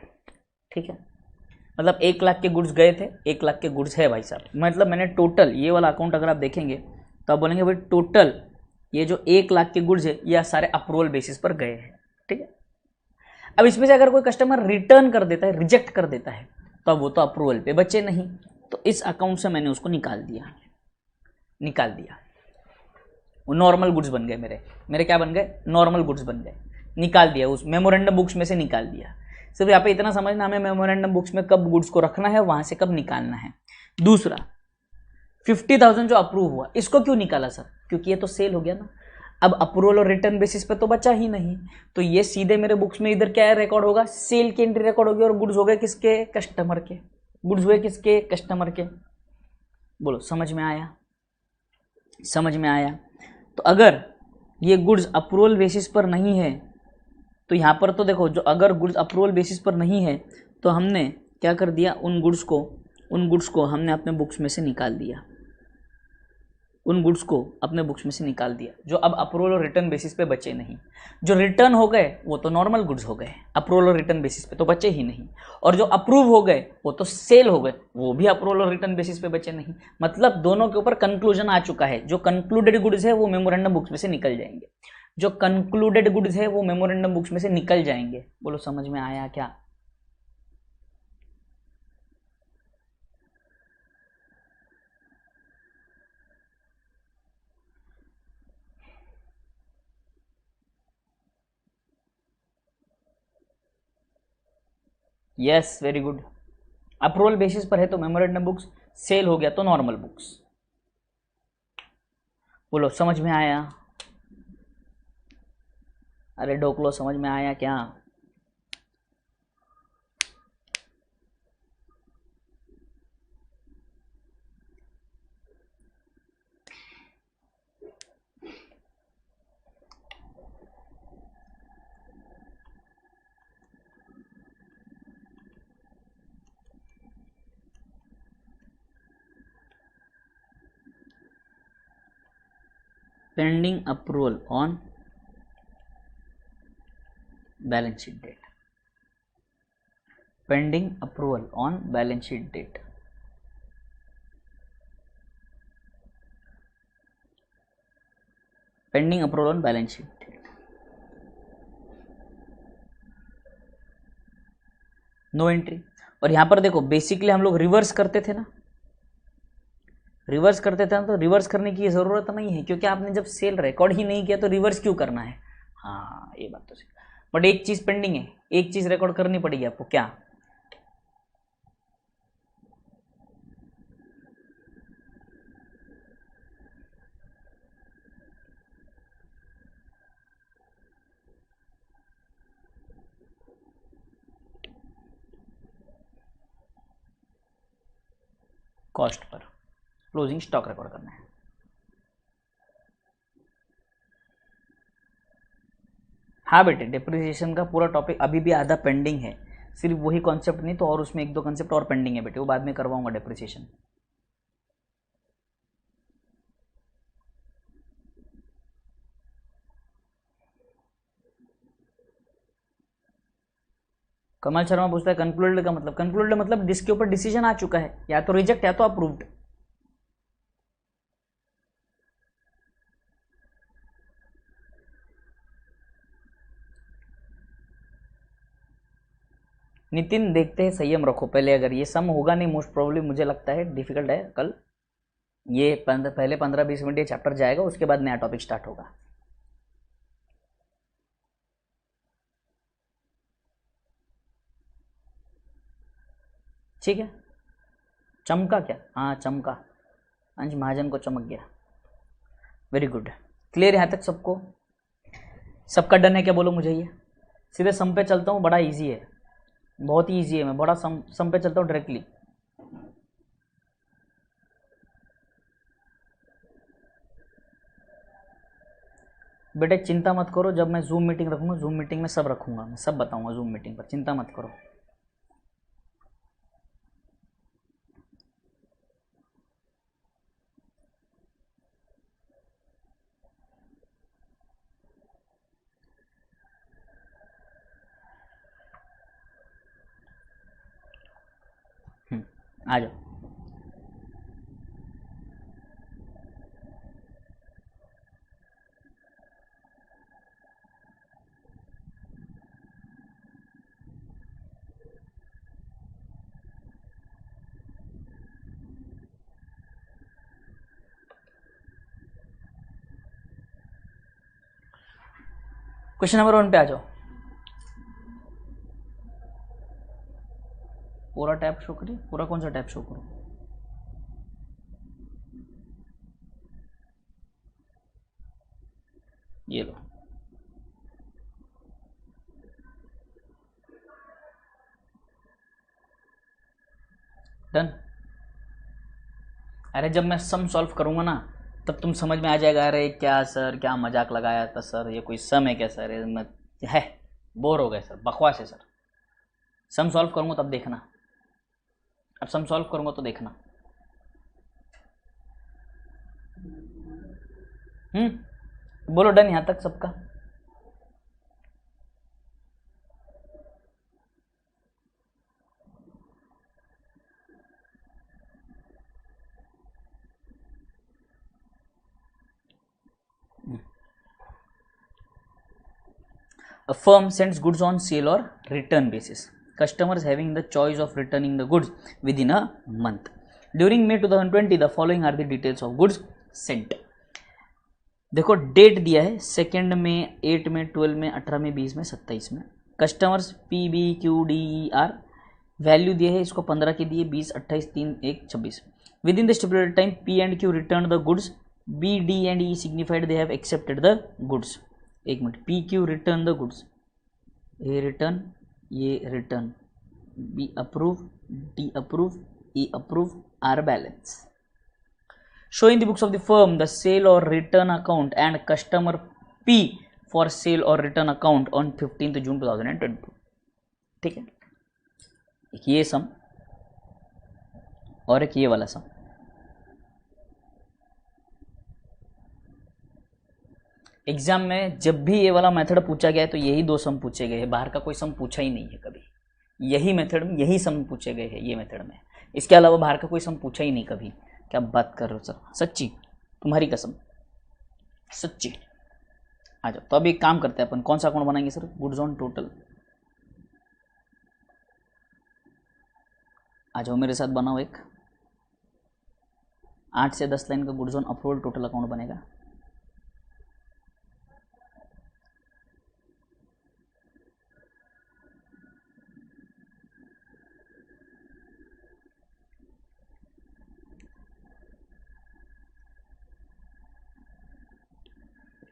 ठीक है, मतलब 1 लाख के गुड्स गए थे, 1 लाख के गुड्स है भाई साहब, मतलब मैंने टोटल ये वाला अकाउंट अगर आप देखेंगे तो आप बोलेंगे भाई टोटल ये जो 1 लाख के गुड्स है ये सारे अप्रूवल बेसिस पर गए हैं, ठीक है। अब इसमें से अगर कोई कस्टमर रिटर्न कर देता है, रिजेक्ट कर देता है, तो अब वो तो अप्रूवल पे बचे नहीं, तो इस अकाउंट से मैंने उसको निकाल दिया। वो नॉर्मल गुड्स बन गए, मेरे क्या बन गए, नॉर्मल गुड्स बन गए, निकाल दिया, उस मेमोरेंडम बुक्स में से निकाल दिया। सिर्फ यहाँ पे इतना समझना, हमें मेमोरेंडम बुक्स में कब गुड्स को रखना है, वहां से कब निकालना है। दूसरा 50,000 जो अप्रूव हुआ, इसको क्यों निकाला सर, क्योंकि ये तो सेल हो गया ना। अब अप्रूवल और रिटर्न बेसिस पे तो बचा ही नहीं, तो ये सीधे मेरे बुक्स में इधर क्या रिकॉर्ड होगा, सेल की एंट्री रिकॉर्ड होगी, और गुड्स हो गए किसके, कस्टमर के। गुड्स हुए किसके, कस्टमर के। बोलो समझ में आया, समझ में आया। तो अगर ये गुड्स अप्रूवल बेसिस पर नहीं है, तो यहाँ पर तो देखो, जो अगर गुड्स अप्रूवल बेसिस पर नहीं है तो हमने क्या कर दिया, उन गुड्स को हमने अपने बुक्स में से निकाल दिया, उन गुड्स को अपने बुक्स में से निकाल दिया, जो अब अप्रूवल और रिटर्न बेसिस पे बचे नहीं। जो रिटर्न हो गए वो तो नॉर्मल गुड्स हो गए, अप्रूवल और रिटर्न बेसिस पे तो बचे ही नहीं, और जो अप्रूव हो गए वो तो सेल हो गए, वो भी अप्रूवल और रिटर्न बेसिस पे बचे नहीं। मतलब दोनों के ऊपर कंक्लूजन आ चुका है, जो कंक्लूडेड गुड्स है वो मेमोरेंडम बुक्स में से निकल जाएंगे, जो कंक्लूडेड गुड्स है वो मेमोरेंडम बुक्स में से निकल जाएंगे। बोलो समझ में आया क्या। Yes, very good. Approval basis पर है तो मेमोरेंडम बुक्स, सेल हो गया तो नॉर्मल बुक्स। बोलो समझ में आया। अरे डोकलो समझ में आया क्या। Pending approval on balance sheet date, pending approval on balance sheet date. Pending approval on balance sheet date, no entry. और यहां पर देखो बेसिकली हम लोग रिवर्स करते थे ना, रिवर्स करते थे ना, तो रिवर्स करने की जरूरत नहीं है, क्योंकि आपने जब सेल रिकॉर्ड ही नहीं किया तो रिवर्स क्यों करना है। हाँ ये बात तो सही, बट एक चीज पेंडिंग है, एक चीज रिकॉर्ड करनी पड़ेगी आपको, क्या, cost per closing stock record करना है। हाँ बेटे, डिप्रिसिएशन का पूरा टॉपिक अभी भी आधा पेंडिंग है, सिर्फ वही कॉन्सेप्ट नहीं तो और उसमें 1-2 कॉन्सेप्ट और पेंडिंग है बेटे, वो बाद में करवाऊंगा डिप्रिसिएशन। कमल शर्मा पूछता है कंक्लूडेड का मतलब, कंक्लूडेड मतलब जिसके ऊपर डिसीजन आ चुका है, या तो रिजेक्ट या तो अप्रूव्ड। नितिन देखते हैं, संयम रखो पहले, अगर ये सम होगा नहीं, मोस्ट प्रोबेबली मुझे लगता है डिफिकल्ट है कल। ये पहले 15-20 मिनट ये चैप्टर जाएगा, उसके बाद नया टॉपिक स्टार्ट होगा। ठीक है, चमका क्या, हाँ चमका, अंश महाजन को चमक गया, वेरी गुड। क्लियर यहाँ तक सबको, सबका डन है क्या, बोलो मुझे। ये सीधे सम पे चलता हूँ, बड़ा इजी है, बहुत ही ईजी है, मैं बड़ा सम पे चलता हूँ डायरेक्टली। बेटे चिंता मत करो, जब मैं जूम मीटिंग रखूँगा, जूम मीटिंग में सब रखूँगा, मैं सब बताऊँगा जूम मीटिंग पर, चिंता मत करो। आ जाओ। क्वेश्चन नंबर 1 पे आ जाओ। पूरा टैब शो करिए, पूरा कौन सा टैब शो करूं? ये लो, डन। अरे जब मैं सम सॉल्व करूंगा ना तब तुम समझ में आ जाएगा। अरे क्या सर, क्या मजाक लगाया था सर, ये कोई सम है क्या सर? है, बोर हो गए सर, बकवास है सर। सम सॉल्व करूंगा तब देखना, अब सम सॉल्व करूंगा तो देखना। बोलो डन यहां तक सबका। A firm sends goods on sale or return basis. Customers having the choice of returning the goods within a month. During May 2020, the following are the details of goods sent. देखो date दिया है 2 में, 8 में, 12 में, 18 में, 20 में, 27 में। Customers PBQDER value दिए है, इसको 15 के दिए, 20, 28, 3, 1, 26। Within the stipulated time P and Q return the goods, B, D and E signified they have accepted the goods. एक मिनट, PQ return the goods, A return, ये return, B approve, D approve, E approve, R balance. Show in the books of the firm the sale or return account and customer P for sale or return account on 15th June 2022। ठीक है, एक ये सम और एक ये वाला सम। Exam में जब भी ये वाला मेथड पूछा गया है तो यही 2 सम पूछे गए हैं, बाहर का कोई सम पूछा ही नहीं है कभी। यही मेथड में यही सम पूछे गए हैं, ये मेथड में, इसके अलावा बाहर का कोई सम पूछा ही नहीं कभी। क्या बात कर रहे हो सर, सच्ची, तुम्हारी कसम, सच्ची। आ जाओ, तो अभी एक काम करते हैं अपन, कौन सा अकाउंट बनाएंगे सर? Goods on total. आ जाओ मेरे साथ, बनाओ एक 8 से 10 लाइन का goods on approval total account बनेगा।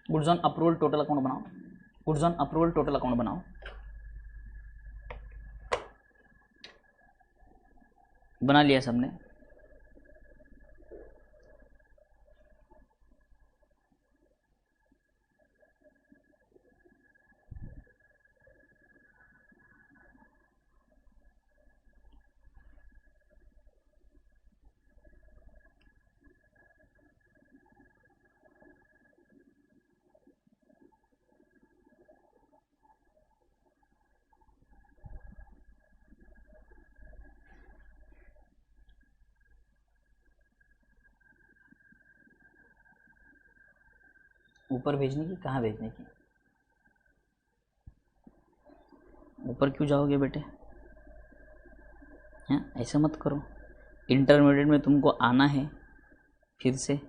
Goods on approval total account बनाओ, goods on approval total account बनाओ। बना लिया सबने? ऊपर भेजने की, कहाँ भेजने की? ऊपर क्यों जाओगे बेटे? हैं, ऐसे मत करो। इंटरमीडिएट में तुमको आना है फिर से।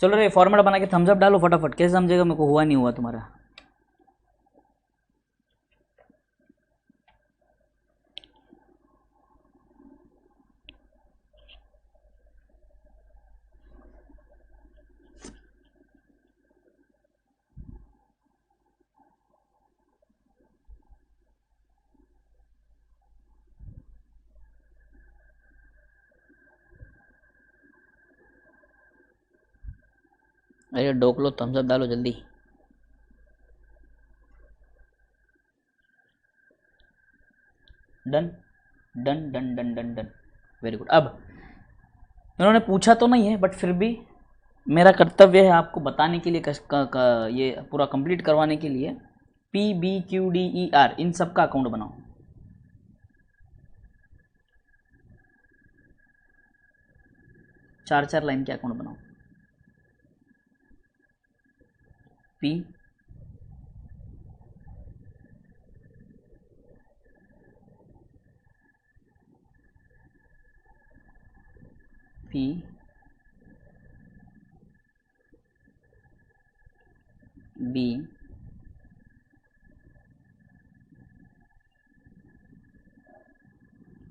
चलो रे, फॉर्मेट बना के थम्स अप डालो फटाफट। कैसे समझेगा मेरे को हुआ नहीं हुआ तुम्हारा? अरे डोक लो, थम्स अप डालो जल्दी। Done done done done done done, very good. अब इन्होंने पूछा तो नहीं है, बट फिर भी मेरा कर्तव्य है आपको बताने के लिए, ये पूरा कंप्लीट करवाने के लिए। PBQDER इन सब का अकाउंट बनाओ। चार चार लाइन के अकाउंट बनाओ। P P B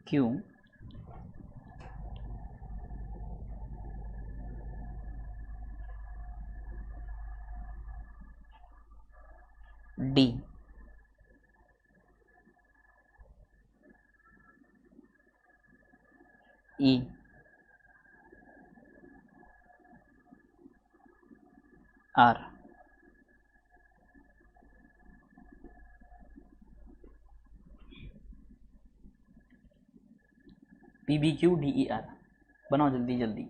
Q D E R P B Q D E R. बनाओ जल्दी जल्दी।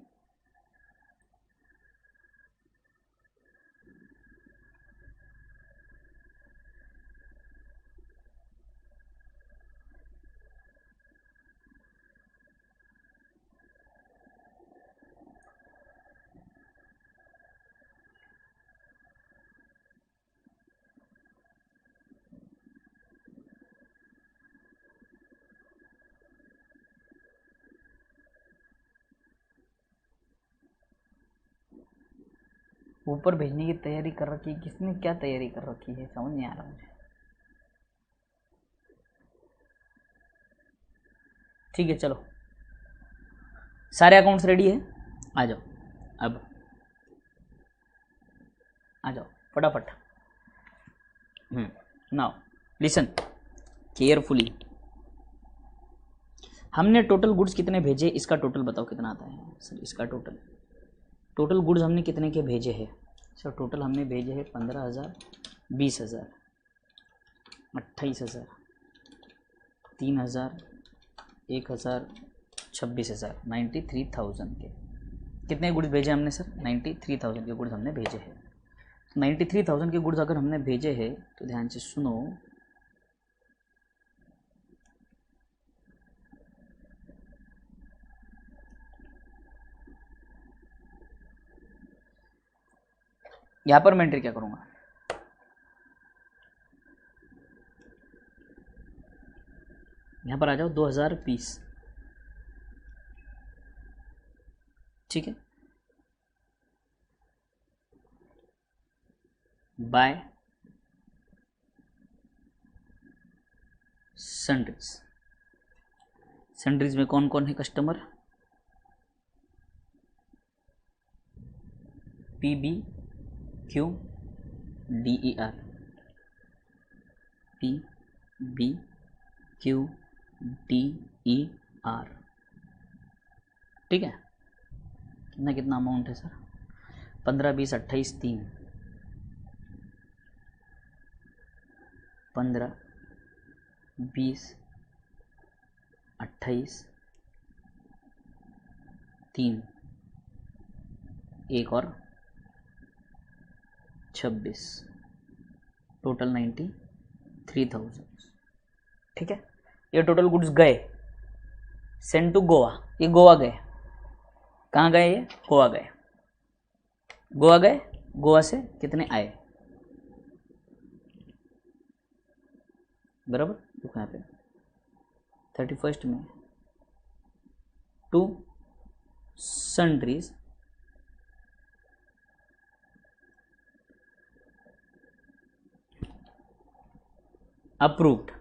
ऊपर भेजने की तैयारी कर रखी है, किसने क्या तैयारी कर रखी है समझ नहीं आ रहा मुझे। ठीक है चलो, सारे अकाउंट्स रेडी है, आ जाओ अब, आ जाओ फटाफट। Now listen carefully. हमने टोटल गुड्स कितने भेजे, इसका टोटल बताओ कितना आता है सर। इसका टोटल गुड्स हमने कितने के भेजे हैं सर। टोटल हमने भेजे हैं 15,000, 20,000, 28,000, 3,000, 1,000, 26,000, 93,000 के। कितने गुड्स भेजे हमने सर? 93,000 के गुड्स हमने भेजे हैं। 93,000 के गुड्स अगर हमने भेजे हैं तो ध्यान से सुनो, यहां पर मैं एंट्री क्या करूंगा, यहां पर आ जाओ 2000 पीस, ठीक है। Bye sunrise. सनराइज में कौन कौन है customer? P B Q D E R, P B Q D E R, ठीक है। कितना कितना अमाउंट है सर? 15, 20, 28, 3, 15, 20, 28, 3, एक और 26, टोटल 93,000, ठीक है। ये टोटल गुड्स गए, सेंड टू गोवा। ये गोवा गए, कहाँ गए? ये गोवा गए, गोवा गए। गोवा से कितने आए? बराबर, देखो यहाँ पे 31 में टू सनराइज अप्रूव्ड।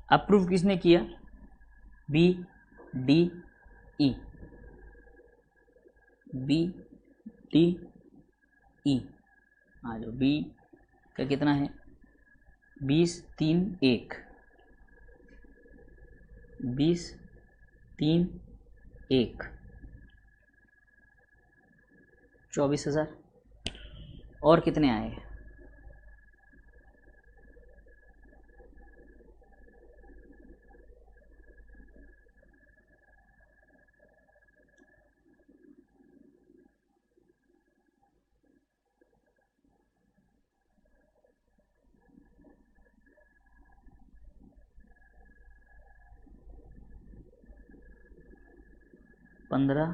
अप्रूव किसने किया? B D E, B D E. आ जाओ, बी का कितना है? 20, 3, 1, 20, 3, 1, 24,000। और कितने आए? पंद्रह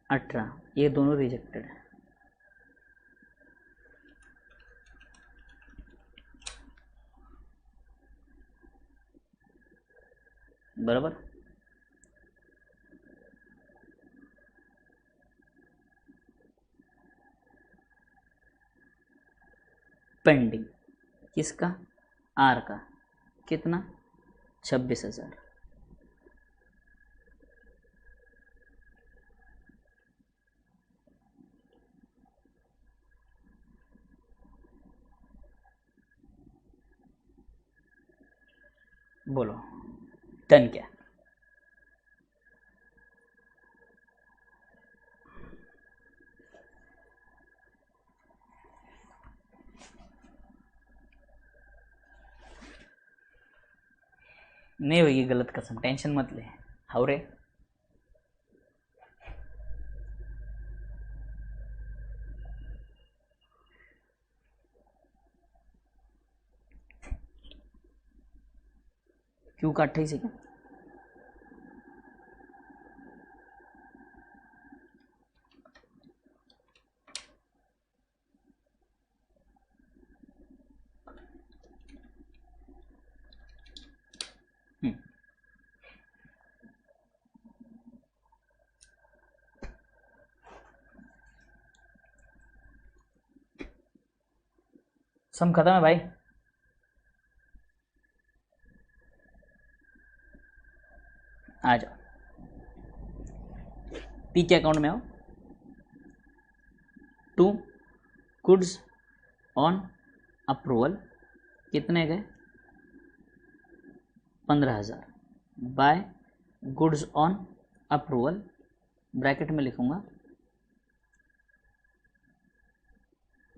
18, ये दोनों रिजेक्टेड है। बराबर। पेंडिंग किसका? आर का। कितना? 26,000। बोलो डन क्या? नहीं होगी गलत कसम, टेंशन मत ले हावरे। क्यों का 28 है क्या? सम खत्म है भाई। आ जाओ पी के अकाउंट में आओ। 2 गुड्स ऑन अप्रूवल कितने गए? 15,000 by goods on approval, bracket में लिखूंगा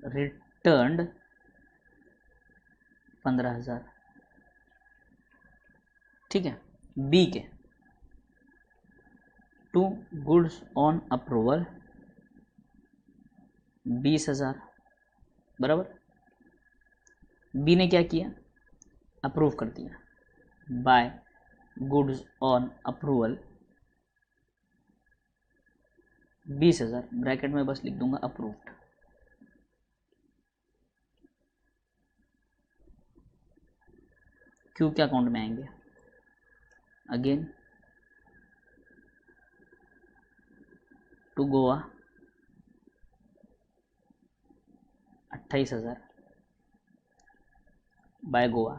रिटर्न्ड 15,000। ठीक है। बी के 2 गुड्स ऑन अप्रूवल 20,000 बराबर। बी ने क्या किया? अप्रूव कर दिया by goods on approval 20,000, bracket में बस लिख दूंगा अप्रूव्ड। क्यों क्या अकाउंट में आएंगे? Again to Goa 28,000 by Goa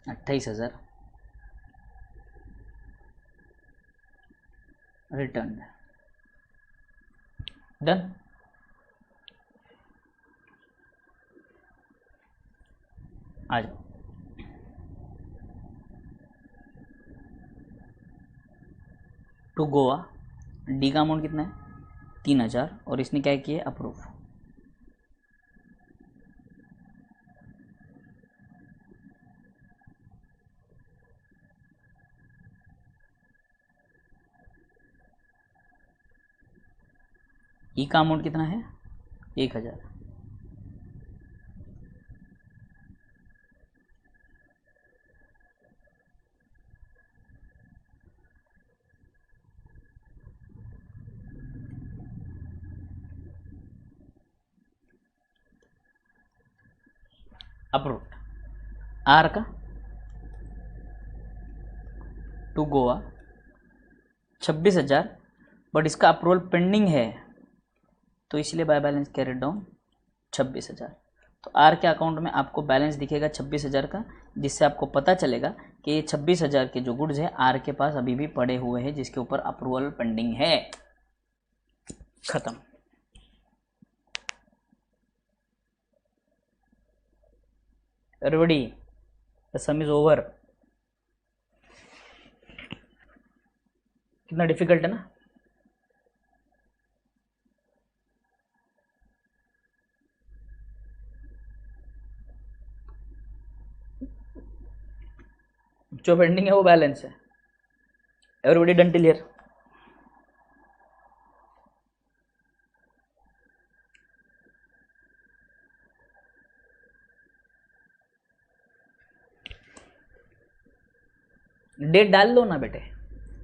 28,000 return. Done. आ जाओ। टू गोवा डी का अमाउंट कितना है? 3,000 और इसने क्या किया? अप्रूव। ई का अमाउंट कितना है? 1,000। अप्रूव्ड। आर का टू गोवा 26,000 बट इसका अप्रूवल पेंडिंग है तो इसलिए बाय बैलेंस कैरिड डाउन 26,000। तो आर के अकाउंट में आपको बैलेंस दिखेगा 26,000 का, जिससे आपको पता चलेगा कि ये 26,000 के जो गुड्स है आर के पास अभी भी पड़े हुए हैं जिसके ऊपर अप्रूवल पेंडिंग है। खत्म। Everybody the sum is over. कितना डिफिकल्ट है ना? जो पेंडिंग है वो बैलेंस है। Everybody done till here? Date डाल लो ना बेटे,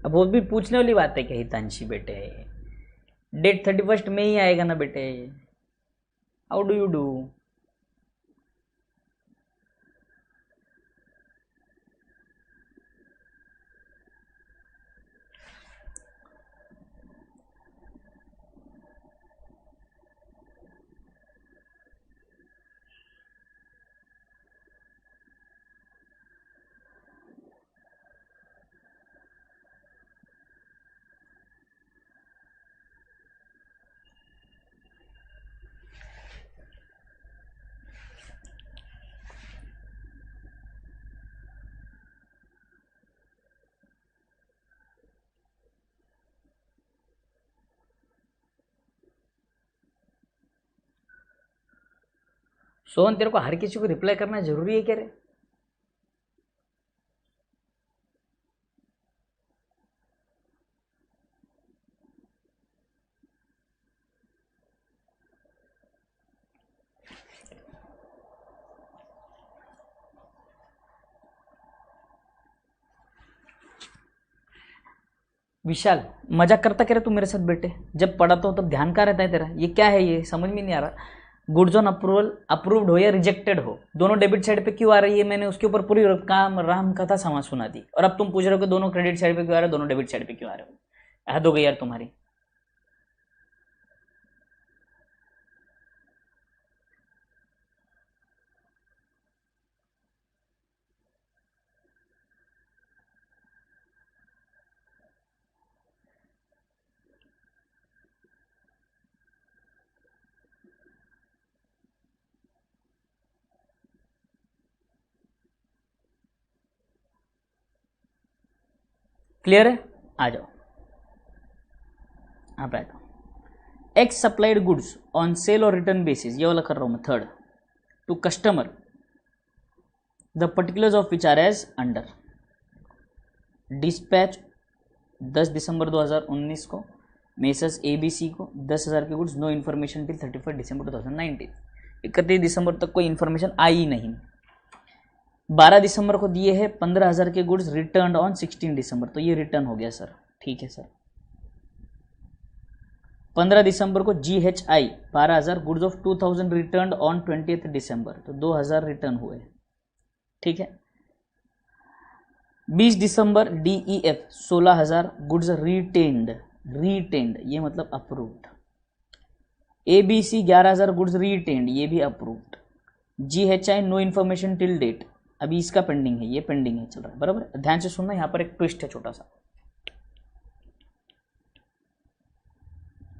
अब वो भी पूछने वाली बात है क्या हितांशी बेटे, डेट 31 में ही आएगा ना बेटे, how do you do. Sohan तेरे को हर किसी को रिप्लाई करना जरूरी है क्या रे? विशाल मजाक करता क्या रे तू मेरे साथ बेटे? जब पढ़ाता हो तब ध्यान कहाँ रहता है तेरा? ये क्या है, ये समझ में नहीं आ रहा। गुड्स ऑन अप्रूवल अप्रूव्ड हो या रिजेक्टेड हो, दोनों डेबिट साइड पे क्यों आ रही है? मैंने उसके ऊपर पूरी काम राम कथा समाज सुना दी, और अब तुम पूछ रहे हो कि दोनों क्रेडिट साइड पे क्यों आ रहे हो, दोनों डेबिट साइड पे क्यों आ रहे हो? हद हो गई यार तुम्हारी। क्लियर है? आ जाओ, आप आ जाओ। X supplied goods on sale और रिटर्न बेसिस, ये वाला कर रहा हूं मैं third, to customer the particulars of which are as under. Dispatch 10 दिसंबर 2019 को मेसर्स ABC को 10,000 के goods, no information till 31 December 2019। 31 दिसंबर तक कोई इन्फॉर्मेशन आई नहीं। 12 दिसंबर को दिए हैं 15,000 के गुड्स, रिटर्न ऑन 16 दिसंबर, तो ये रिटर्न हो गया सर, ठीक है सर। 15 दिसंबर को GHI 12,000 goods of 2000 return on 20 दिसंबर, तो 2,000 रिटर्न हुए, ठीक है। 20 दिसंबर DEF 16,000 गुड्स रिटेन्ड, ये मतलब अप्रूव्ड। ABC 11,000 गुड्स रिटेन्ड, ये भी approved. GHI no information till date, अभी इसका पेंडिंग है, ये पेंडिंग है, चल रहा है बराबर। ध्यान से सुनना, यहाँ पर एक ट्विस्ट है छोटा सा,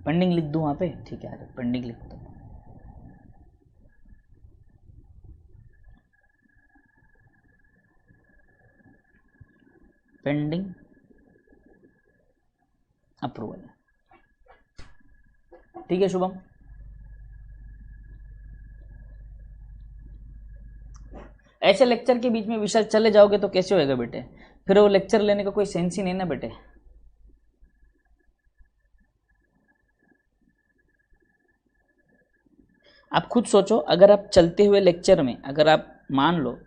पेंडिंग लिख दूं वहाँ पे, ठीक है पेंडिंग लिख दो। पेंडिंग अप्रूवल, ठीक है शुभम। ऐसे लेक्चर के बीच में विशाल चले जाओगे तो कैसे होएगा बेटे? फिर वो लेक्चर लेने का कोई सेंस ही नहीं ना बेटे। आप खुद सोचो, अगर आप चलते हुए लेक्चर में, अगर आप मान लो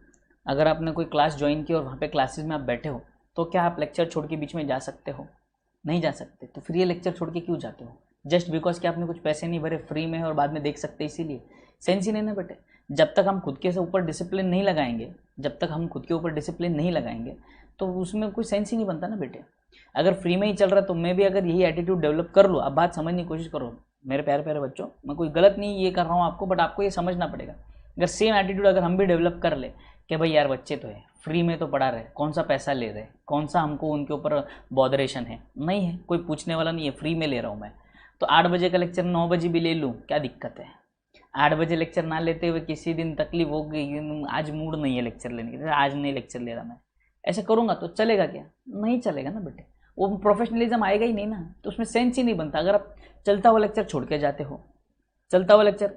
अगर आपने कोई क्लास ज्वाइन की और वहाँ पे क्लासेस में आप बैठे हो, तो क्या आप लेक्चर छोड़ के बीच में जा सकते हो? नहीं जा सकते। तो फिर ये लेक्चर छोड़ के क्यों जाते हो? जस्ट बिकॉज कि आपने कुछ पैसे नहीं भरे, फ्री में है और बाद में देख सकते, इसीलिए। सेंस ही नहीं ना बेटे। जब तक हम खुद के से ऊपर डिसिप्लिन नहीं लगाएंगे, तो उसमें कोई सेंस ही नहीं बनता ना बेटे। अगर फ्री में ही चल रहा है तो मैं भी अगर यही एटीट्यूड डेवलप कर लूँ, अब बात समझने की कोशिश करो मेरे प्यारे प्यारे बच्चों, मैं कोई गलत नहीं ये कर रहा हूँ आपको, बट आपको ये समझना पड़ेगा। अगर सेम एटीट्यूड अगर हम भी डेवलप कर ले कि भाई यार बच्चे तो है, फ्री में तो पढ़ा रहे, कौन सा पैसा ले रहे, कौन सा हमको उनके ऊपर बॉदरेशन है, नहीं है, कोई पूछने वाला नहीं है, फ्री में ले रहा हूँ मैं, तो 8 बजे का लेक्चर 9 बजे भी ले लूँ, क्या दिक्कत है? 8 बजे लेक्चर ना लेते हुए किसी दिन तकलीफ हो गई, आज मूड नहीं है लेक्चर लेने की, आज नहीं लेक्चर ले रहा मैं, ऐसा करूँगा तो चलेगा क्या? नहीं चलेगा ना बेटे, वो प्रोफेशनलिज्म आएगा ही नहीं ना, तो उसमें सेंस ही नहीं बनता। अगर आप चलता हुआ लेक्चर छोड़ के जाते हो, चलता हुआ लेक्चर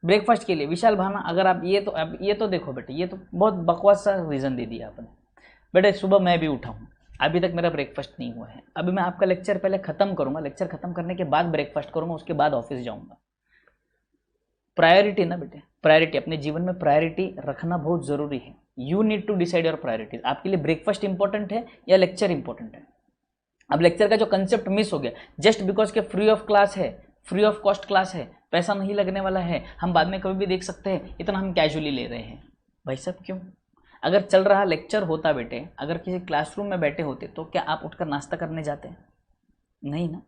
ब्रेकफास्ट के लिए, विशाल भाना, अगर आप ये तो देखो बेटे, ये तो बहुत बकवास सा रीज़न दे दिया आपने बेटे। सुबह मैं भी उठा हूँ, अभी तक मेरा ब्रेकफास्ट नहीं हुआ है, अभी मैं आपका लेक्चर पहले ख़त्म करूँगा, लेक्चर ख़त्म करने के बाद ब्रेकफास्ट करूँगा, उसके बाद ऑफिस जाऊँगा। प्रायोरिटी ना बेटे, प्रायोरिटी, अपने जीवन में प्रायोरिटी रखना बहुत ज़रूरी है। You need to decide your priorities. आपके लिए ब्रेकफास्ट इंपॉर्टेंट है या लेक्चर इंपॉर्टेंट है? अब लेक्चर का जो कंसेप्ट मिस हो गया, जस्ट बिकॉज के फ्री ऑफ क्लास है, फ्री ऑफ कॉस्ट क्लास है, पैसा नहीं लगने वाला है, हम बाद में कभी भी देख सकते हैं, इतना हम कैजुअली ले रहे हैं। भाई साहब क्यों? अगर चल रहा लेक्चर होता बेटे, अगर किसी क्लासरूम में बैठे होते तो क्या आप उठकर नाश्ता करने जाते? नहीं ना।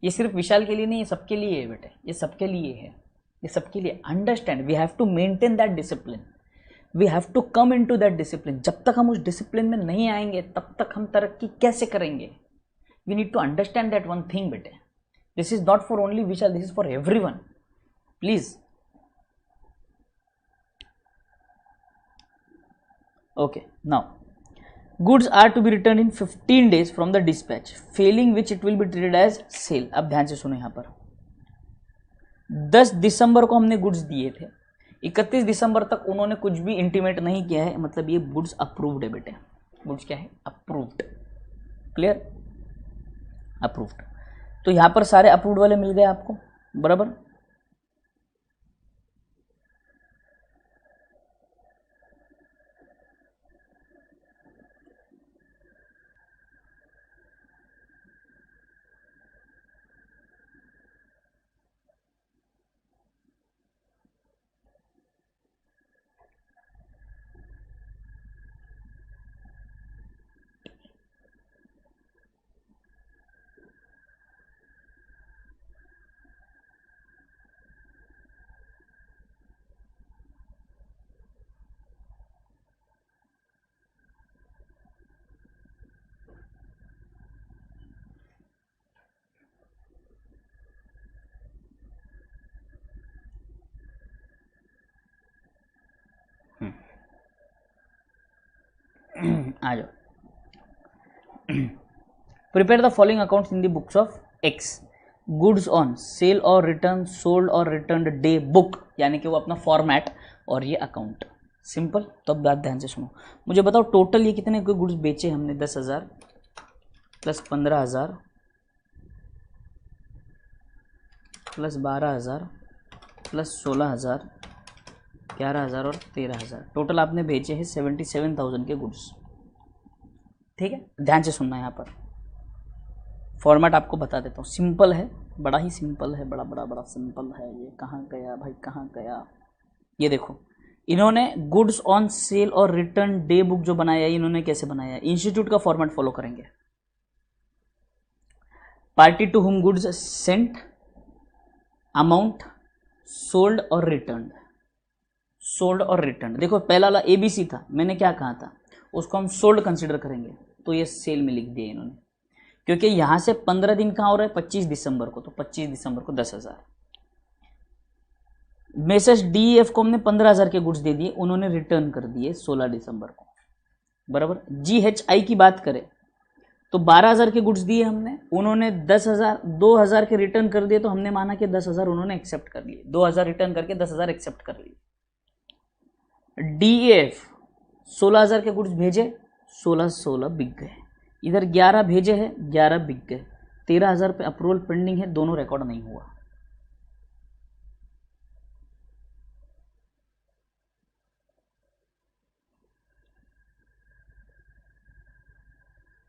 ये सिर्फ विशाल के लिए नहीं, ये सबके लिए है बेटे, ये सबके लिए है, ये सबके लिए। Understand, we have to maintain that discipline, we have to come in to that discipline. जब तक हम उस डिसिप्लिन में नहीं आएंगे तब तक हम तरक्की कैसे करेंगे? We need to understand that one thing बेटे, this is not for only Vishal, this is for everyone, please. Okay, now goods are to be returned in 15 days from the dispatch, failing which it will be treated as sale। अब ध्यान से सुनो, यहाँ पर 10 दिसंबर को हमने goods दिए थे, 31 दिसंबर तक उन्होंने कुछ भी इंटीमेट नहीं किया है, मतलब ये गुड्स अप्रूव्ड है बेटे। गुड्स क्या है? अप्रूव्ड। क्लियर? अप्रूव्ड। तो यहाँ पर सारे अप्रूव्ड वाले मिल गए आपको, बराबर। आ जाओ। Prepare the following accounts in the books of x. Goods on sale और रिटर्न, सोल्ड और रिटर्न डे बुक, यानी कि वो अपना फॉर्मेट, और ये अकाउंट। सिंपल। तो अब बात ध्यान से सुनो, मुझे बताओ टोटल ये कितने गुड्स बेचे हमने? 10,000 प्लस 15,000 प्लस 12,000 प्लस 16,000, 11,000 और 13,000, टोटल आपने बेचे हैं 77,000 के गुड्स। ठीक है, ध्यान से सुनना। यहाँ पर फॉर्मेट आपको बता देता हूँ, सिंपल है, बड़ा ही सिंपल है, बड़ा बड़ा बड़ा सिंपल है। ये कहाँ गया भाई, कहाँ गया? ये देखो, इन्होंने गुड्स ऑन सेल और रिटर्न डे बुक जो बनाया है, इन्होंने कैसे बनाया है? इंस्टीट्यूट का फॉर्मेट फॉलो करेंगे। Party to whom goods sent, amount, sold और रिटर्न। सोल्ड और रिटर्न, देखो पहला वाला ABC था, मैंने क्या कहा था? उसको हम सोल्ड कंसिडर करेंगे, तो ये सेल में लिख दिया इन्होंने, क्योंकि यहां से 15 दिन कहाँ हो रहा है? 25 दिसंबर को, तो 25 दिसंबर को 10,000। मैसेज DEF को हमने 15,000 के गुड्स दे दिए, उन्होंने रिटर्न कर दिए 16 दिसंबर को, बराबर। GHI की बात करें तो 12,000 के गुड्स दिए हमने, उन्होंने 2,000 के रिटर्न कर दिए, तो हमने माना कि 10,000 उन्होंने एक्सेप्ट कर लिए, 2,000 रिटर्न करके 10,000 एक्सेप्ट कर लिए। DEF 16,000 के गुड्स भेजे, 16 बिक गए। इधर 11 भेजे हैं, 11 बिक गए। 13,000 पे अप्रूवल पेंडिंग है, दोनों रिकॉर्ड नहीं हुआ।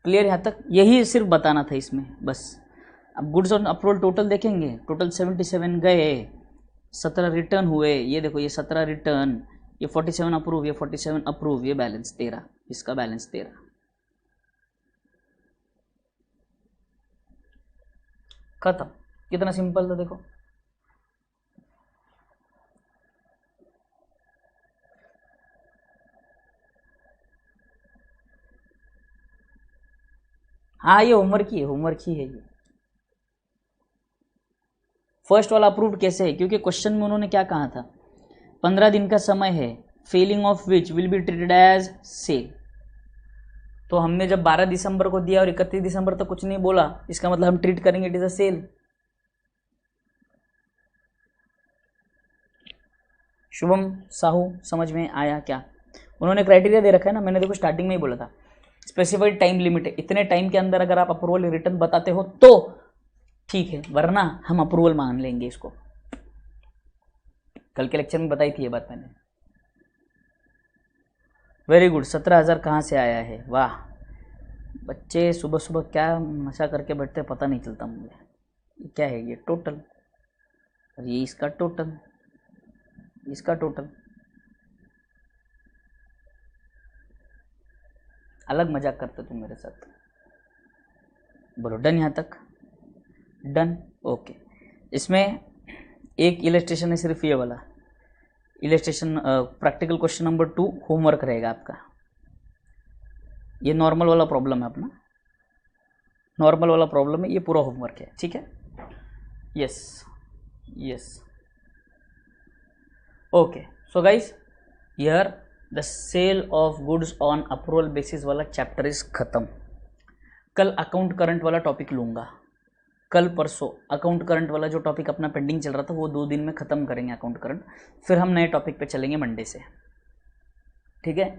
क्लियर यहाँ तक? यही सिर्फ बताना था इसमें बस। अब गुड्स ऑन अप्रूवल टोटल देखेंगे, टोटल 77 गए, 17 रिटर्न हुए। ये देखो, ये 17 रिटर्न, ये 47 अप्रूव, ये 47 अप्रूव, ये बैलेंस 13, इसका बैलेंस 13। खत्म। कितना सिंपल था देखो। हाँ, ये होमवर्क ही है, होमवर्क ही है ये। फर्स्ट वाला अप्रूव्ड कैसे है? क्योंकि क्वेश्चन में उन्होंने क्या कहा था? 15 दिन का समय है, failing of which will be treated as sale. तो हमने जब 12 दिसंबर को दिया और 31 दिसंबर तक कुछ नहीं बोला, इसका मतलब हम ट्रीट करेंगे it is a sale. Shubham Sahu, समझ में आया क्या? उन्होंने क्राइटेरिया दे रखा है ना, मैंने देखो स्टार्टिंग में ही बोला था, स्पेसिफाइड टाइम लिमिट है, इतने टाइम के अंदर अगर आप अप्रूवल रिटर्न बताते हो तो ठीक है, वरना हम अप्रूवल मान लेंगे इसको। कल के लेक्चर में बताई थी ये बात मैंने। Very good. 17,000 कहाँ से आया है? वाह, बच्चे सुबह सुबह क्या नशा करके बैठते पता नहीं चलता मुझे। ये क्या है, ये टोटल, और ये इसका टोटल, इसका टोटल। अलग मजाक करते तुम मेरे साथ। बोलो डन यहाँ तक, डन, ओके। इसमें एक इलस्ट्रेशन है सिर्फ ये वाला illustration. Practical question number 2 homework रहेगा आपका। ये नॉर्मल वाला प्रॉब्लम है अपना, नॉर्मल वाला प्रॉब्लम है, ये पूरा होमवर्क है, ठीक है। Yes yes, okay. So guys, here the sale of goods on approval basis वाला चैप्टर इज खत्म। कल अकाउंट करंट वाला टॉपिक लूँगा, कल परसों अकाउंट करंट वाला जो टॉपिक अपना पेंडिंग चल रहा था वो 2 दिन में ख़त्म करेंगे अकाउंट करंट, फिर हम नए टॉपिक पे चलेंगे मंडे से, ठीक है।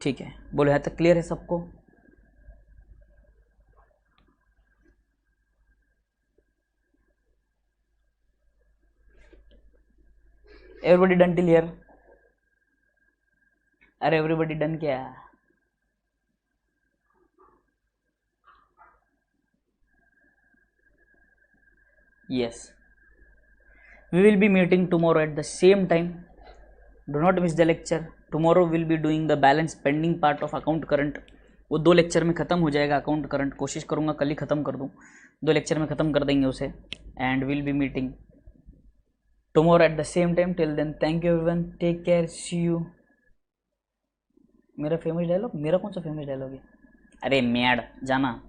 ठीक है, बोलो यहाँ तक क्लियर है सबको? Everybody done till here? अरे एवरीबॉडी डन क्या? Yes, we will be meeting tomorrow at the same time. Do not miss the lecture. Tomorrow we'll be doing the balance pending part of account current. वो 2 lecture में ख़त्म हो जाएगा account current, कोशिश करूँगा कल ही ख़त्म कर दूँ, 2 लेक्चर में ख़त्म कर देंगे उसे। And will be meeting tomorrow at the same time. Till then thank you everyone, take care, see you. मेरा फेमस डायलॉग, मेरा कौन सा फेमस डायलॉग है? अरे मैड जाना।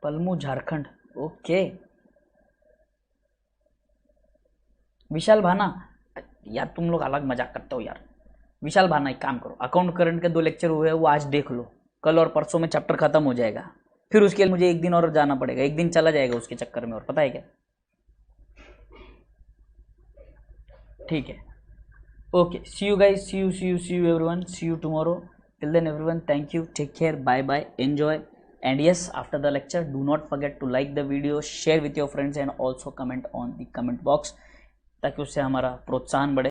पलामू झारखंड, ओके। विशाल भाना, यार तुम लोग अलग मजाक करते हो यार। विशाल भाना, एक काम करो, अकाउंट करंट के 2 लेक्चर हुए हैं वो आज देख लो, कल और परसों में चैप्टर खत्म हो जाएगा। फिर उसके लिए मुझे 1 दिन और जाना पड़ेगा, 1 दिन चला जाएगा उसके चक्कर में, और पता है क्या? ठीक है, okay. See you guys, see you everyone, see you tomorrow. Till then everyone, thank you, take care, bye bye, enjoy. And yes, after the lecture, do not forget to like the video, share with your friends and also comment on the comment box, ताकि उससे हमारा प्रोत्साहन बढ़े।